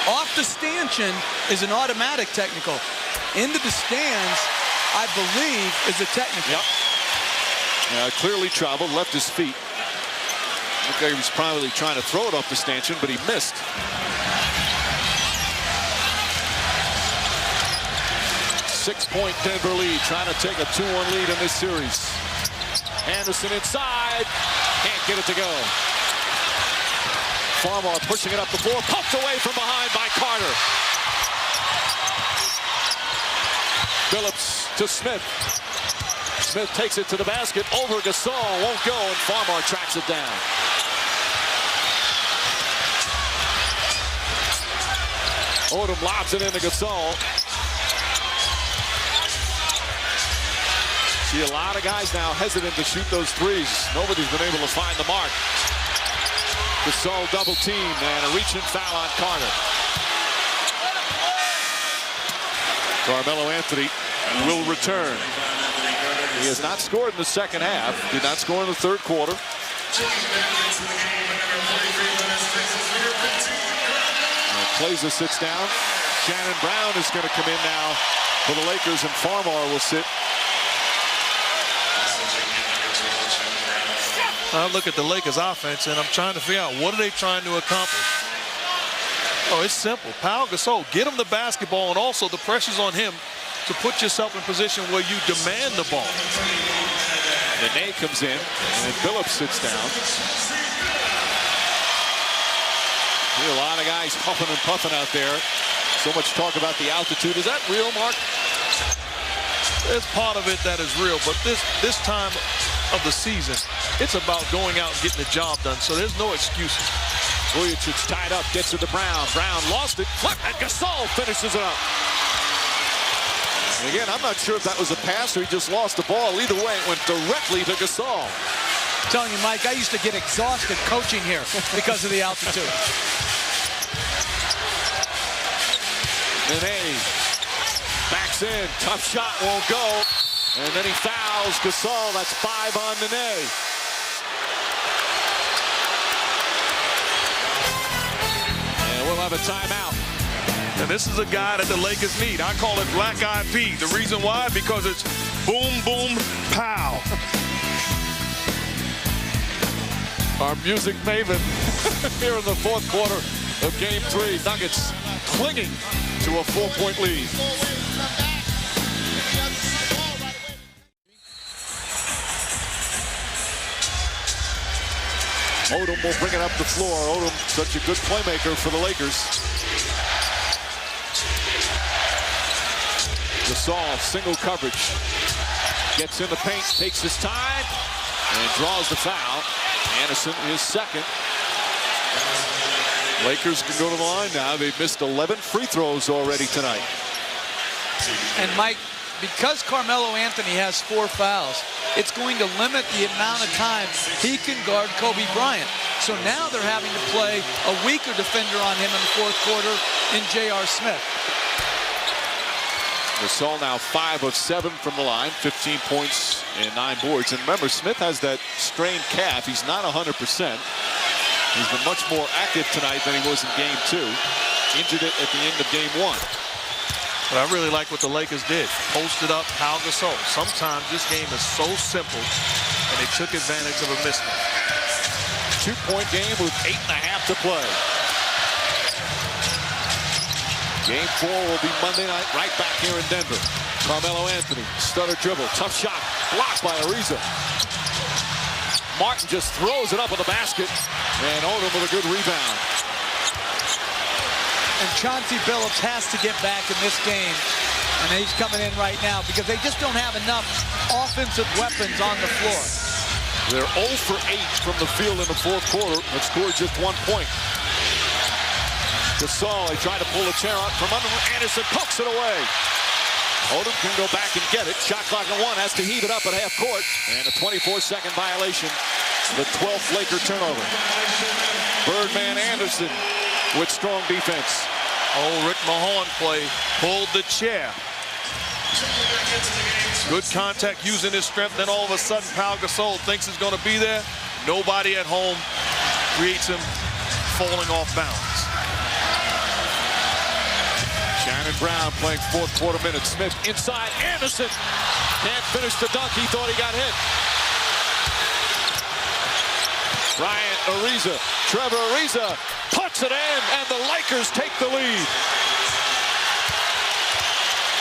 Off the stanchion is an automatic technical. Into the stands, I believe, is a technical. Yep. Clearly traveled, left his feet. Looked like he was probably trying to throw it off the stanchion, but he missed. Six-point Denver lead, trying to take a 2-1 lead in this series. Anderson inside, can't get it to go. Farmar pushing it up the floor, poked away from behind by Carter. Billups to Smith. Smith takes it to the basket, over Gasol, won't go, and Farmar tracks it down. Odom lobs it into Gasol. See a lot of guys now hesitant to shoot those threes. Nobody's been able to find the mark. Gasol double team and a reach and foul on Carter. Carmelo Anthony will return. He has not scored in the second half. Did not score in the third quarter. Clazer sits down. Shannon Brown is going to come in now for the Lakers, and Farmar will sit. I look at the Lakers offense and I'm trying to figure out what are they trying to accomplish. Oh, it's simple. Pau Gasol, get him the basketball, and also the pressure's on him to put yourself in position where you demand the ball. Nene comes in and Billups sits down. See a lot of guys puffing and puffing out there. So much talk about the altitude. Is that real, Mark? There's part of it that is real, but this time of the season, it's about going out and getting the job done, so there's no excuses. Vujicic's tied up, gets it to Brown. Brown lost it, flip, and Gasol finishes it up. And again, I'm not sure if that was a pass or he just lost the ball. Either way, it went directly to Gasol. I'm telling you, Mike, I used to get exhausted coaching here because of the altitude. Nene backs in, tough shot, won't go. And then he fouls Gasol. That's 5 on Nene. And we'll have a timeout. And this is a guy that the Lakers need. I call it Black Eyed Peas. The reason why? Because it's boom, boom, pow. Our music maven here in the fourth quarter of Game 3. Nuggets clinging to a 4-point lead. Odom will bring it up the floor. Odom, such a good playmaker for the Lakers. Gasol, single coverage. Gets in the paint, takes his time, and draws the foul. Anderson is second. Lakers can go to the line now. They've missed 11 free throws already tonight. And Mike, because Carmelo Anthony has 4 fouls, it's going to limit the amount of time he can guard Kobe Bryant. So now they're having to play a weaker defender on him in the fourth quarter in J.R. Smith. Gasol now 5 of 7 from the line, 15 points and 9 boards. And remember, Smith has that strained calf. He's not 100%. He's been much more active tonight than he was in Game 2. Injured it at the end of Game 1. But I really like what the Lakers did. Posted up Pau Gasol. Sometimes this game is so simple, and they took advantage of a mismatch. 2-point game with 8.5 to play. Game 4 will be Monday night, right back here in Denver. Carmelo Anthony, stutter dribble, tough shot, blocked by Ariza. Martin just throws it up with the basket, and Odom with a good rebound. And Chauncey Billups has to get back in this game. And he's coming in right now because they just don't have enough offensive weapons on the floor. They're 0 for 8 from the field in the fourth quarter, but scored just 1 point. Gasol, he tried to pull the chair out from under. Anderson pokes it away. Odom can go back and get it. Shot clock at 1, has to heave it up at half court. And a 24-second violation. The 12th Laker turnover. Birdman Anderson with strong defense. Oh, Rick Mahorn play. Pulled the chair. Good contact using his strength. Then all of a sudden, Pau Gasol thinks he's going to be there. Nobody at home creates him falling off bounds. Shannon Brown playing fourth quarter minutes. Smith inside. Anderson can't finish the dunk. He thought he got hit. Bryant Ariza. Trevor Ariza puts it in, and the Lakers take the lead.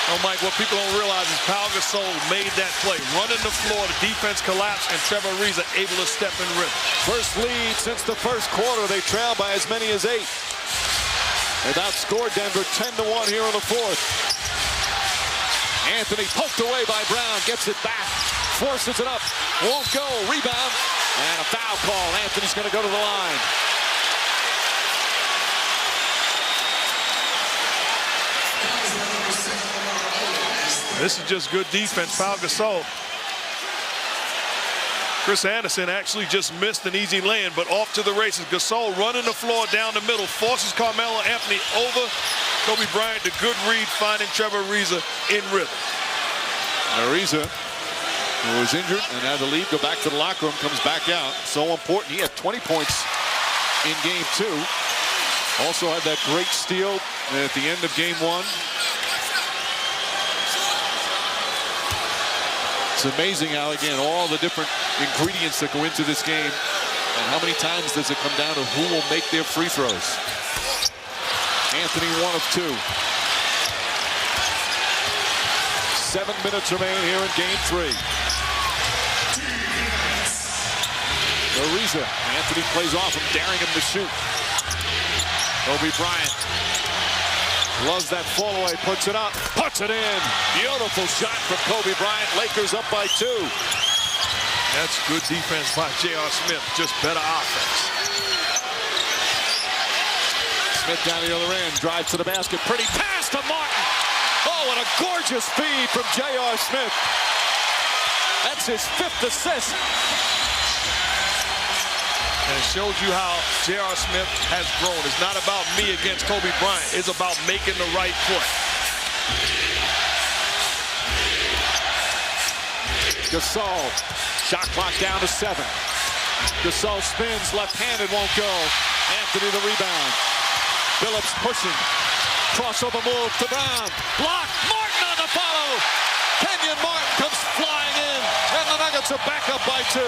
Oh, Mike, what people don't realize is Pau Gasol made that play. Running the floor, the defense collapsed, and Trevor Ariza able to step in rhythm. First lead since the first quarter. They trail by as many as 8. They've outscored Denver 10-1 here in the fourth. Anthony poked away by Brown, gets it back, forces it up, won't go, rebound, and a foul call. Anthony's going to go to the line. This is just good defense, Pau Gasol. Chris Anderson actually just missed an easy lane, but off to the races. Gasol running the floor down the middle, forces Carmelo Anthony over Kobe Bryant. The good read, finding Trevor Ariza in rhythm. Ariza, who was injured and had to leave, go back to the locker room, comes back out. So important. He had 20 points in game 2. Also had that great steal at the end of game 1. It's amazing how, again, all the different ingredients that go into this game, and how many times does it come down to who will make their free throws. Anthony 1 of 2. 7 minutes remain here in game 3. Ariza, Anthony plays off him, daring him to shoot. Kobe Bryant loves that fall away, puts it up, puts it in. Beautiful shot from Kobe Bryant. Lakers up by 2. That's good defense by J.R. Smith, just better offense. Smith down the other end, drives to the basket, pretty pass to Martin. Oh, and a gorgeous feed from J.R. Smith. That's his 5th assist. And it shows you how J.R. Smith has grown. It's not about me against Kobe Bryant. It's about making the right play. Gasol, shot clock down to 7. Gasol spins, left-handed, won't go. Anthony the rebound. Phillips pushing. Crossover move to Brown. Block. Martin on the follow. Kenyon Martin comes flying in. And the Nuggets are back up by 2.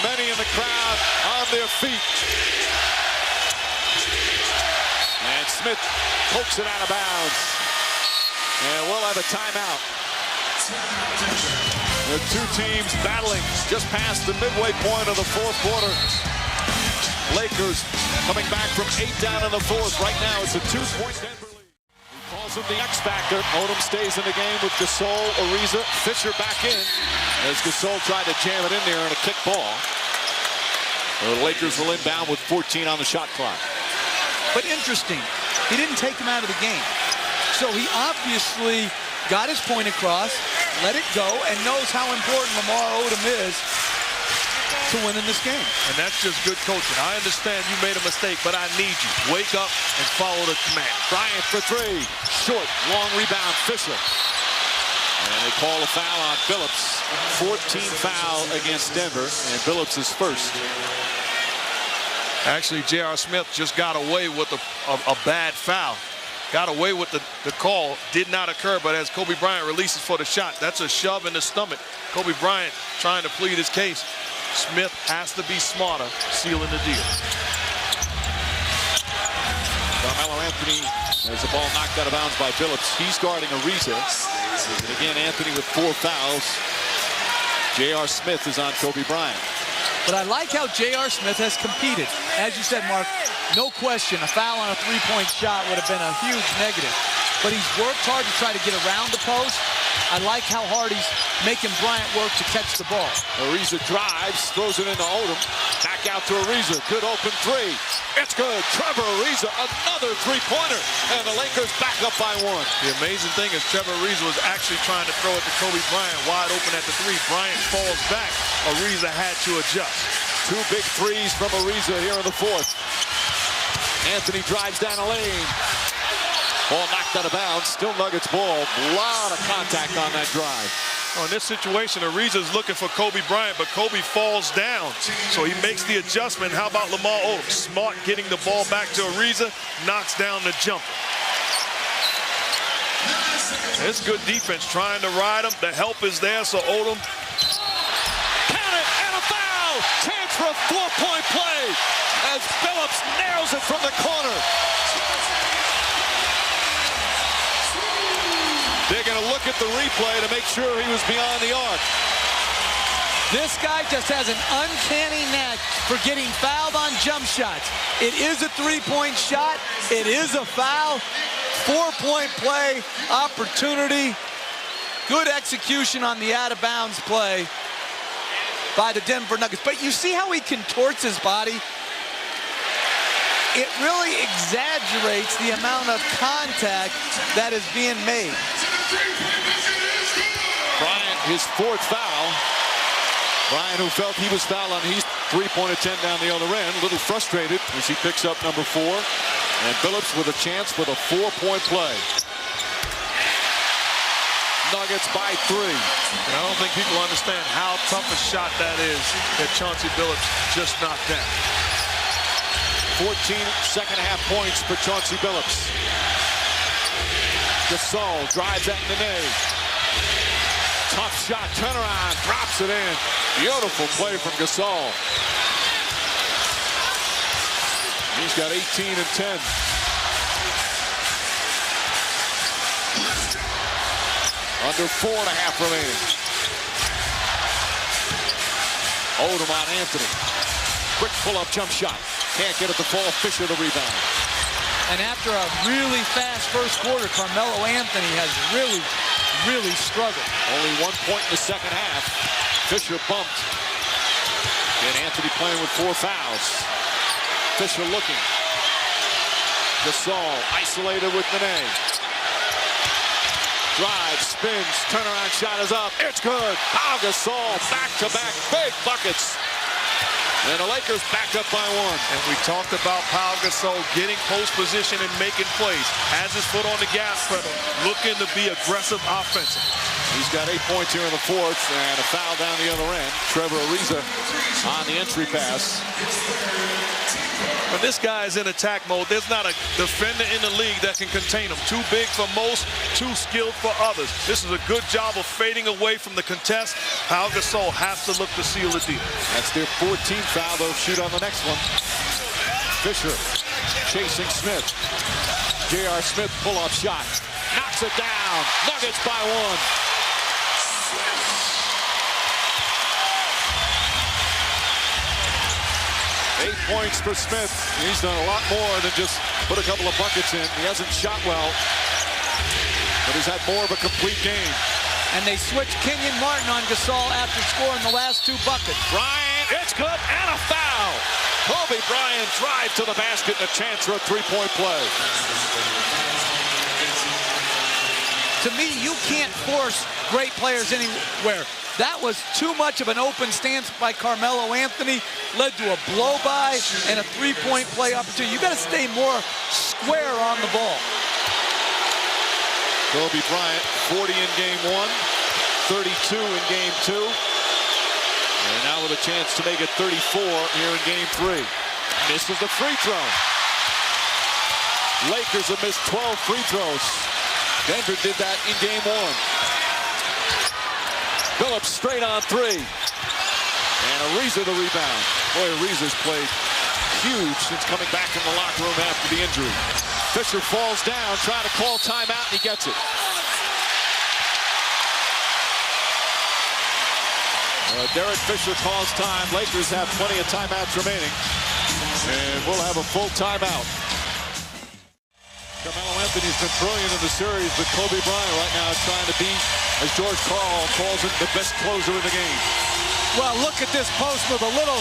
Many in the crowd on their feet. And Smith pokes it out of bounds. And we'll have a timeout. The two teams battling just past the midway point of the fourth quarter. Lakers coming back from 8 down in the fourth. Right now it's a 2-point Denver lead. He calls him the X Factor. Odom stays in the game with Gasol, Ariza, Fisher back in. As Gasol tried to jam it in there on a kick ball. The Lakers will inbound with 14 on the shot clock. But interesting, he didn't take him out of the game. So he obviously got his point across, let it go, and knows how important Lamar Odom is to winning this game. And that's just good coaching. I understand you made a mistake, but I need you. Wake up and follow the command. Bryant for 3. Short, long rebound, Fisher. And they call a foul on Phillips. 14th foul against Denver, and Phillips is first. Actually, J.R. Smith just got away with a bad foul. Got away with the call. Did not occur, but as Kobe Bryant releases for the shot, that's a shove in the stomach. Kobe Bryant trying to plead his case. Smith has to be smarter, sealing the deal. Carmelo Anthony has the ball knocked out of bounds by Phillips. He's guarding Ariza. And again, Anthony with 4 fouls. J.R. Smith is on Kobe Bryant. But I like how J.R. Smith has competed. As you said, Mark, no question, a foul on a 3-point shot would have been a huge negative. But he's worked hard to try to get around the post, I like how hard he's making Bryant work to catch the ball. Ariza drives, throws it into Odom. Back out to Ariza. Good open three. It's good. Trevor Ariza, another three-pointer. And the Lakers back up by one. The amazing thing is Trevor Ariza was actually trying to throw it to Kobe Bryant wide open at the three. Bryant falls back. Ariza had to adjust. Two big threes from Ariza here in the fourth. Anthony drives down a lane. Ball knocked out of bounds. Still Nuggets ball. A lot of contact on that drive. In this situation, Ariza's looking for Kobe Bryant, but Kobe falls down. So he makes the adjustment. How about Lamar Odom? Smart getting the ball back to Ariza, knocks down the jumper. It's good defense trying to ride him. The help is there, so Odom. Count it, and a foul! Chance for a four-point play as Phillips nails it from the corner. They're going to look at the replay to make sure he was beyond the arc. This guy just has an uncanny knack for getting fouled on jump shots. It is a three-point shot. It is a foul. Four-point play, opportunity. Good execution on the out-of-bounds play by the Denver Nuggets. But you see how he contorts his body? It really exaggerates the amount of contact that is being made. Bryant, his fourth foul. Bryant, who felt he was fouled on his three-point attempt down the other end, a little frustrated as he picks up number 4. And Phillips with a chance for the four-point play. Nuggets by 3. And I don't think people understand how tough a shot that is that Chauncey Billups just knocked down. 14 second-half points for Chauncey Billups. Gasol drives at Nene. Tough shot, turnaround, drops it in. Beautiful play from Gasol. He's got 18 and 10. Under 4.5 remaining. Odom on Anthony. Quick pull-up jump shot. Can't get it to fall. Fisher the rebound. And after a really fast first quarter, Carmelo Anthony has really struggled. Only 1 point in the second half. Fisher bumped. And Anthony playing with 4 fouls. Fisher looking. Gasol isolated with Nene. Drive, spins, turnaround shot is up. It's good. Pau Gasol back-to-back big buckets. And the Lakers back up by 1. And we talked about Pau Gasol getting post position and making plays. Has his foot on the gas pedal, looking to be aggressive offensive. He's got 8 points here in the fourth and a foul down the other end. Trevor Ariza on the entry pass. When this guy is in attack mode, there's not a defender in the league that can contain him. Too big for most, too skilled for others. This is a good job of fading away from the contest. Pau Gasol has to look to seal the deal. That's their 14th foul. They'll shoot on the next one. Fisher chasing Smith. J.R. Smith pull-up shot. Knocks it down. Nuggets by 1. Eight points for Smith. He's done a lot more than just put a couple of buckets in. He hasn't shot well, but he's had more of a complete game. And they switched Kenyon Martin on Gasol after scoring the last 2 buckets. Bryant, it's good, and a foul. Kobe Bryant drive to the basket and a chance for a 3-point play. To me, you can't force great players anywhere. That was too much of an open stance by Carmelo Anthony, led to a blow-by and a 3-point play opportunity. You got to stay more square on the ball. Kobe Bryant, 40 in game 1, 32 in game 2. And now with a chance to make it 34 here in game 3. Misses the free throw. Lakers have missed 12 free throws. Denver did that in game 1. Phillips straight on 3. And Ariza the rebound. Boy, Ariza's played huge since coming back from the locker room after the injury. Fisher falls down, trying to call timeout, and he gets it. Derek Fisher calls time. Lakers have plenty of timeouts remaining. And we'll have a full timeout. Carmelo Anthony's been brilliant in the series, but Kobe Bryant right now is trying to be a as George Karl calls him the best closer in the game. Well, look at this post with a little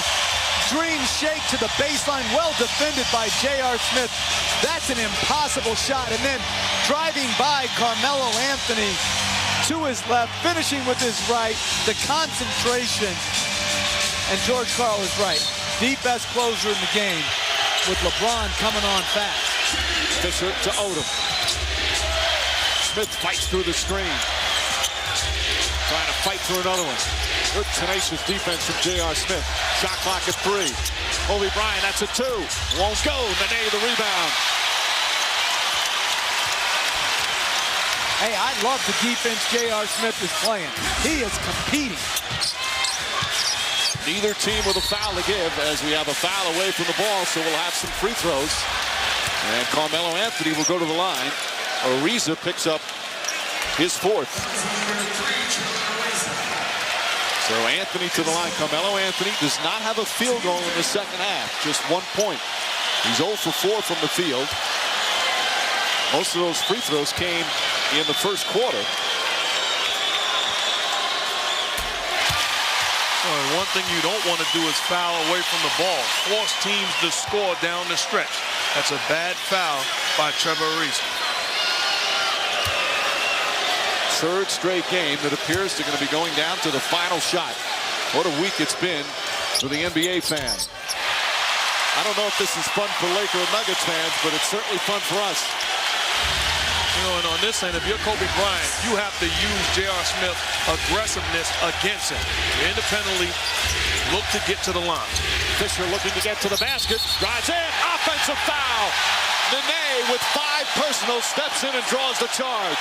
dream shake to the baseline, well defended by J.R. Smith. That's an impossible shot. And then driving by Carmelo Anthony to his left, finishing with his right, the concentration. And George Karl is right. The best closer in the game with LeBron coming on fast. Fisher to Odom. Smith fights through the screen. Trying to fight through another one. Good tenacious defense from J.R. Smith. Shot clock at 3. Kobe Bryant, that's a 2. Won't go. Nene the rebound. Hey, I love the defense J.R. Smith is playing. He is competing. Neither team with a foul to give as we have a foul away from the ball, so we'll have some free throws. And Carmelo Anthony will go to the line. Ariza picks up his 4th. So Anthony to the line. Carmelo Anthony does not have a field goal in the second half, just 1 point. He's 0 for 4 from the field. Most of those free throws came in the first quarter. Well, one thing you don't want to do is foul away from the ball. Force teams to score down the stretch. That's a bad foul by Trevor Ariza. Third straight game that appears to going to be going down to the final shot. What a week it's been for the NBA fan. I don't know if this is fun for Laker and Nuggets fans, but it's certainly fun for us. You know, and on this end, if you're Kobe Bryant, you have to use J.R. Smith's aggressiveness against him. Independently, look to get to the line. Fisher looking to get to the basket. Drives in. Offensive foul. Nene with 5 personal steps in and draws the charge.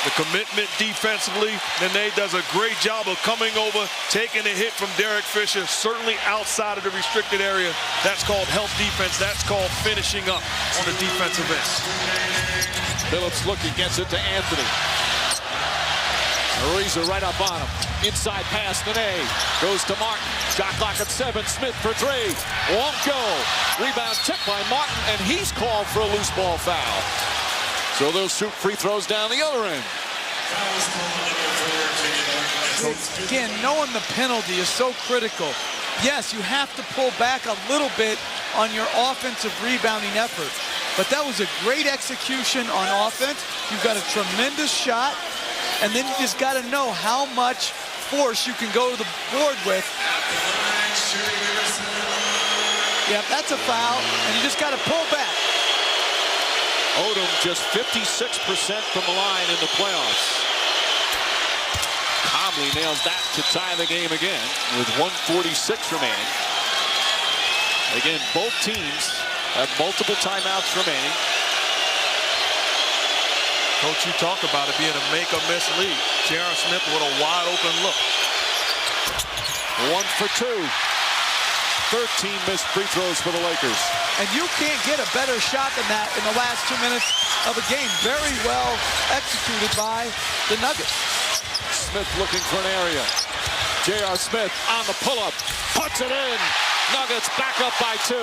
The commitment defensively, Nene does a great job of coming over, taking a hit from Derek Fisher, certainly outside of the restricted area. That's called help defense. That's called finishing up on the defensive end. Phillips looking, gets it to Anthony. Ariza right up on him. Inside pass, Nene goes to Martin. Shot clock at 7. Smith for 3. Won't go. Rebound tipped by Martin, and he's called for a loose ball foul. So they'll shoot free throws down the other end. Again, knowing the penalty is so critical. Yes, you have to pull back a little bit on your offensive rebounding effort. But that was a great execution on offense. You've got a tremendous shot. And then you just got to know how much force you can go to the board with. Yeah, that's a foul. And you just got to pull back. Odom just 56% from the line in the playoffs. Conley nails that to tie the game again with 1:46 remaining. Again, both teams have multiple timeouts remaining. Coach, you talk about it being a make or miss lead. J.R. Smith with a wide open look. 1 for 2. 13 missed free throws for the Lakers. And you can't get a better shot than that in the last 2 minutes of a game. Very well executed by the Nuggets. Smith looking for an area. J.R. Smith on the pull-up. Puts it in. Nuggets back up by 2.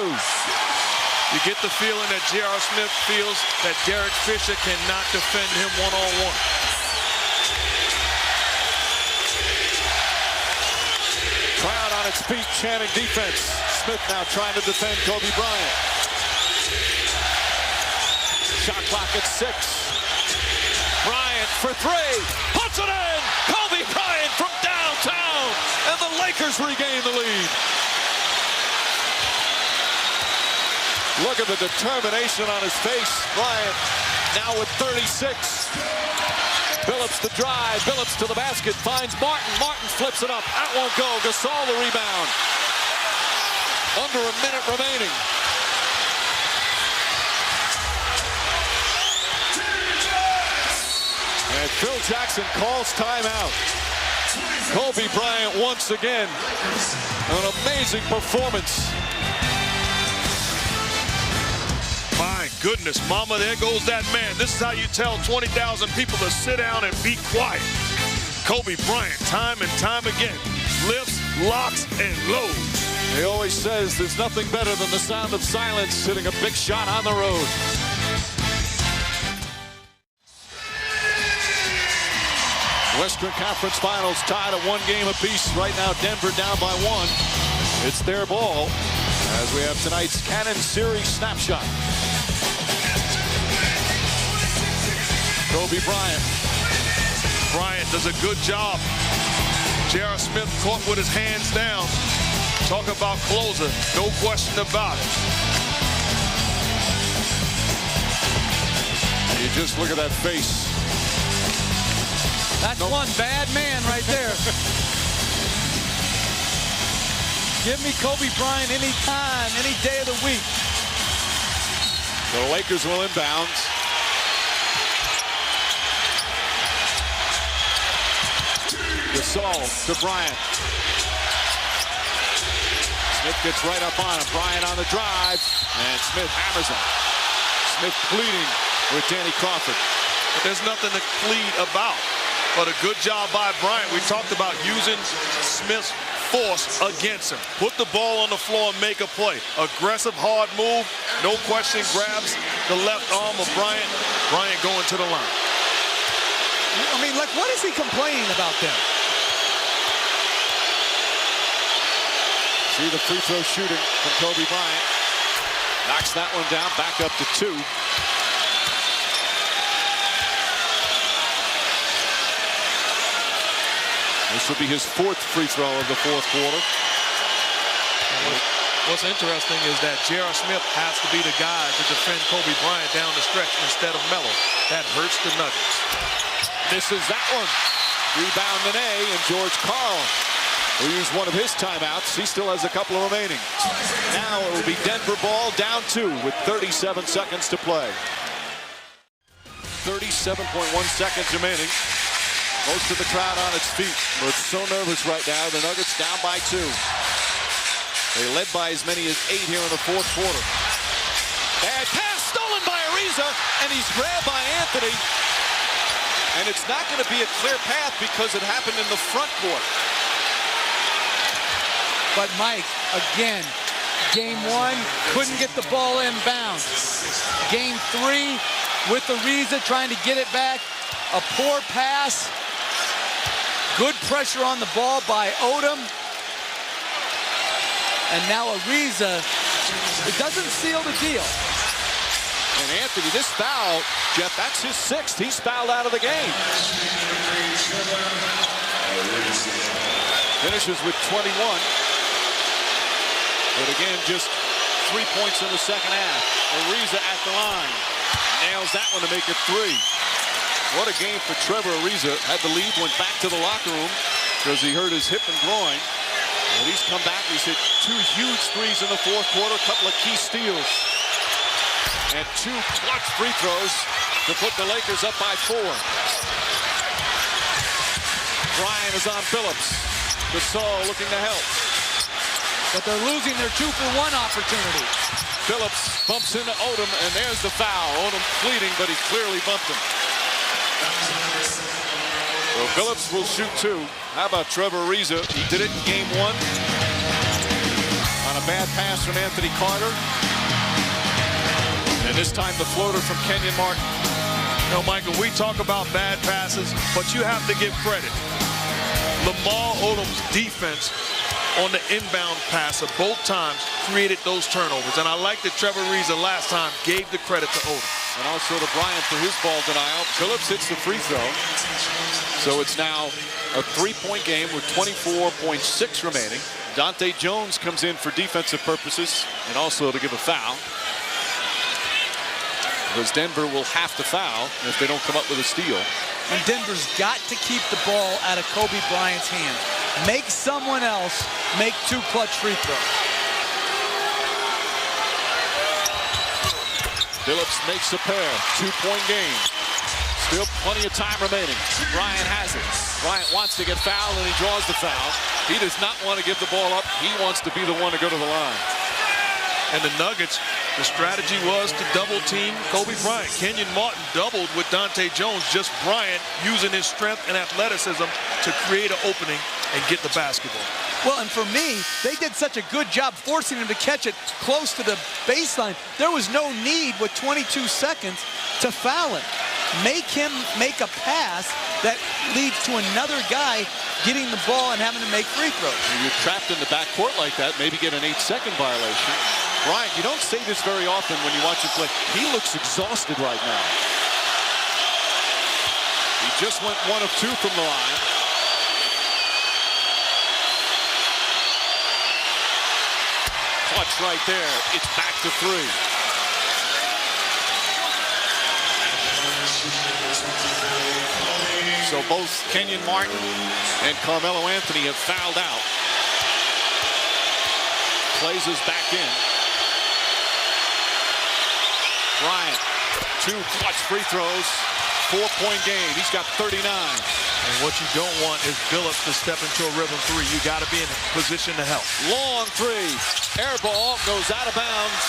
You get the feeling that J.R. Smith feels that Derek Fisher cannot defend him one-on-one. Crowd on its feet chanting defense. Smith now trying to defend Kobe Bryant. Shot clock at 6. Bryant for 3. Puts it in! Kobe Bryant from downtown! And the Lakers regain the lead. Look at the determination on his face. Bryant now with 36. Billups the drive. Billups to the basket. Finds Martin. Martin flips it up. That won't go. Gasol the rebound. Under a minute remaining. And Phil Jackson calls timeout. Kobe Bryant once again. An amazing performance. My goodness, mama, there goes that man. This is how you tell 20,000 people to sit down and be quiet. Kobe Bryant, time and time again, lifts, locks, and loads. He always says there's nothing better than the sound of silence hitting a big shot on the road. Western Conference Finals tied at 1 game apiece. Right now, Denver down by 1. It's their ball as we have tonight's Cannon Series snapshot. Kobe Bryant. Bryant does a good job. J.R. Smith caught with his hands down. Talk about closer, no question about it. You just look at that face. That's one bad man right there. Give me Kobe Bryant any time, any day of the week. The Lakers will inbound. Gasol to Bryant. Smith gets right up on him. Bryant on the drive, and Smith hammers him. Smith pleading with Danny Crawford. But there's nothing to plead about. But a good job by Bryant. We talked about using Smith's force against him. Put the ball on the floor and make a play. Aggressive, hard move. No question, grabs the left arm of Bryant. Bryant going to the line. I mean, like, what is he complaining about there? See the free throw shooting from Kobe Bryant. Knocks that one down, back up to 2. This will be his 4th free throw of the 4th quarter. What's interesting is that J.R. Smith has to be the guy to defend Kobe Bryant down the stretch instead of Melo. That hurts the Nuggets. Misses that one. Rebound Nene, and George Karl will use one of his timeouts. He still has a couple remaining. Now it will be Denver ball, down 2 with 37 seconds to play. 37.1 seconds remaining. Most of the crowd on its feet. But so nervous right now. The Nuggets down by 2. They led by as many as 8 here in the 4th quarter. Bad pass stolen by Ariza, and he's grabbed by Anthony. And it's not going to be a clear path because it happened in the front court. But Mike, again, game 1, couldn't get the ball inbounds. Game 3, with Ariza trying to get it back, a poor pass. Good pressure on the ball by Odom. And now Ariza, it doesn't seal the deal. And Anthony, this foul, Jeff, that's his 6th. He's fouled out of the game. Finishes with 21. But again, just 3 points in the second half. Ariza at the line. Nails that one to make it 3. What a game for Trevor Ariza. Had the lead, went back to the locker room because he hurt his hip and groin. And he's come back. He's hit 2 huge threes in the 4th quarter, a couple of key steals. And 2 clutch free throws to put the Lakers up by 4. Bryant is on Phillips. Gasol looking to help. But they're losing their 2-for-1 opportunity. Phillips bumps into Odom, and there's the foul. Odom pleading, but he clearly bumped him. So Phillips will shoot 2. How about Trevor Ariza? He did it in game 1 on a bad pass from Anthony Carter. And this time the floater from Kenyon Martin. You know, Michael, we talk about bad passes, but you have to give credit. Lamar Odom's defense on the inbound pass of both times created those turnovers. And I like that Trevor Ariza last time gave the credit to Odom. And also to Bryant for his ball denial. Phillips hits the free throw. So it's now a 3-point game with 24.6 remaining. Dante Jones comes in for defensive purposes and also to give a foul. Because Denver will have to foul if they don't come up with a steal. And Denver's got to keep the ball out of Kobe Bryant's hands. Make someone else make 2 clutch free throws. Phillips makes a pair. 2-point game. Still plenty of time remaining. Bryant has it. Bryant wants to get fouled, and he draws the foul. He does not want to give the ball up. He wants to be the one to go to the line. And the Nuggets, the strategy was to double team Kobe Bryant. Kenyon Martin doubled with Dante Jones. Just Bryant using his strength and athleticism to create an opening and get the basketball. Well, and for me, they did such a good job forcing him to catch it close to the baseline. There was no need with 22 seconds to foul him. Make him make a pass that leads to another guy getting the ball and having to make free throws. You're trapped in the backcourt like that, maybe get an 8-second violation. Bryant, you don't say this very often when you watch him play. He looks exhausted right now. He just went 1 of 2 from the line. Clutch right there. It's back to 3. So both Kenyon Martin and Carmelo Anthony have fouled out. Klaiser's back in. Bryant, 2 clutch free throws, 4-point game. He's got 39. And what you don't want is Billups to step into a rhythm 3. You got to be in a position to help. Long 3. Air ball goes out of bounds.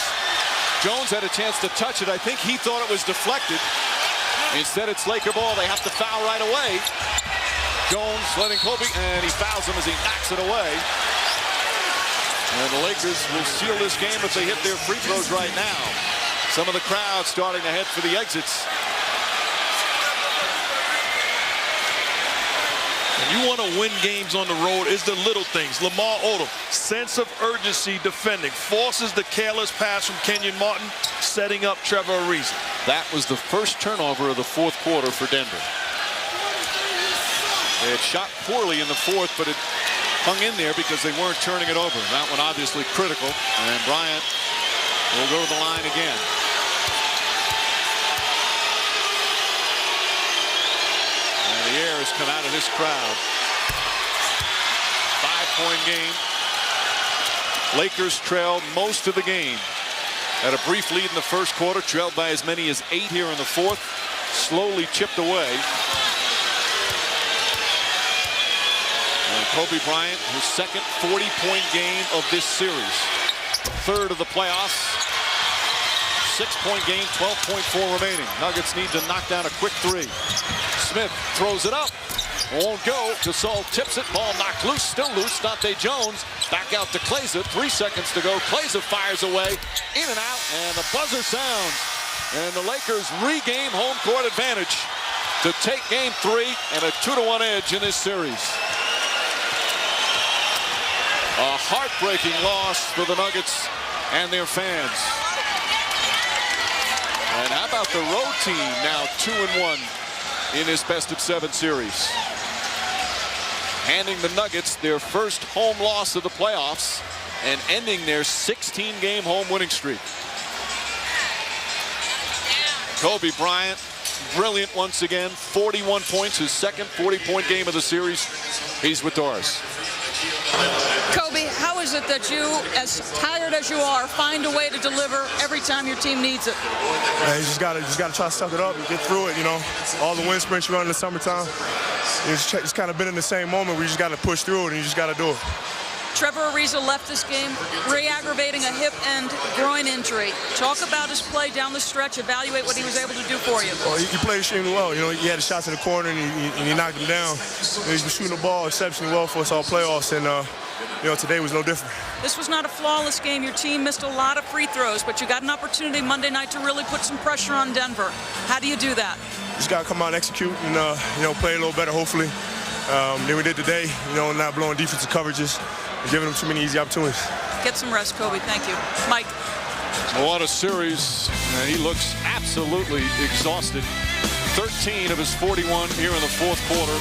Jones had a chance to touch it. I think he thought it was deflected. Instead, it's Laker ball. They have to foul right away. Jones letting Kobe, and he fouls him as he knocks it away. And the Lakers will seal this game if they hit their free throws right now. Some of the crowd starting to head for the exits. And you want to win games on the road is the little things. Lamar Odom, sense of urgency defending, forces the careless pass from Kenyon Martin, setting up Trevor Ariza. That was the first turnover of the 4th quarter for Denver. They had shot poorly in the 4th, but it hung in there because they weren't turning it over. That one obviously critical. And Bryant will go to the line again. And the air has come out of this crowd. 5-point game. Lakers trailed most of the game. Had a brief lead in the 1st quarter, trailed by as many as 8 here in the 4th. Slowly chipped away. And Kobe Bryant, his second 40-point game of this series. 3rd of the playoffs. 6-point game, 12.4 remaining. Nuggets need to knock down a quick 3. Smith throws it up. Won't go. Gasol tips it. Ball knocked loose. Still loose. Dante Jones back out to Klaiser. 3 seconds to go. Klaiser fires away. In and out. And the buzzer sounds. And the Lakers regain home court advantage to take game 3 and a 2-1 edge in this series. A heartbreaking loss for the Nuggets and their fans. And how about the road team now 2-1 in this best-of-7 series? Handing the Nuggets their first home loss of the playoffs and ending their 16-game home winning streak. Kobe Bryant, brilliant once again. 41 points, his second 40-point game of the series. He's with Doris. Kobe, how is it that you, as tired as you are, find a way to deliver every time your team needs it? You just gotta try to suck it up and get through it. You know, all the wind sprints you run in the summertime. It's kind of been in the same moment where you just got to push through it and you just got to do it. Trevor Ariza left this game re-aggravating a hip and groin injury. Talk about his play down the stretch. Evaluate what he was able to do for you. Well, he played extremely well. You know, he had a shot to the corner and he knocked him down. And he's been shooting the ball exceptionally well for us all playoffs, and you know, today was no different. This was not a flawless game. Your team missed a lot of free throws, but you got an opportunity Monday night to really put some pressure on Denver. How do you do that? Just got to come out and execute and you know, play a little better, hopefully, than we did today. You know, not blowing defensive coverages and giving them too many easy opportunities. Get some rest, Kobe. Thank you. Mike. What a series. He looks absolutely exhausted. 13 of his 41 here in the 4th quarter.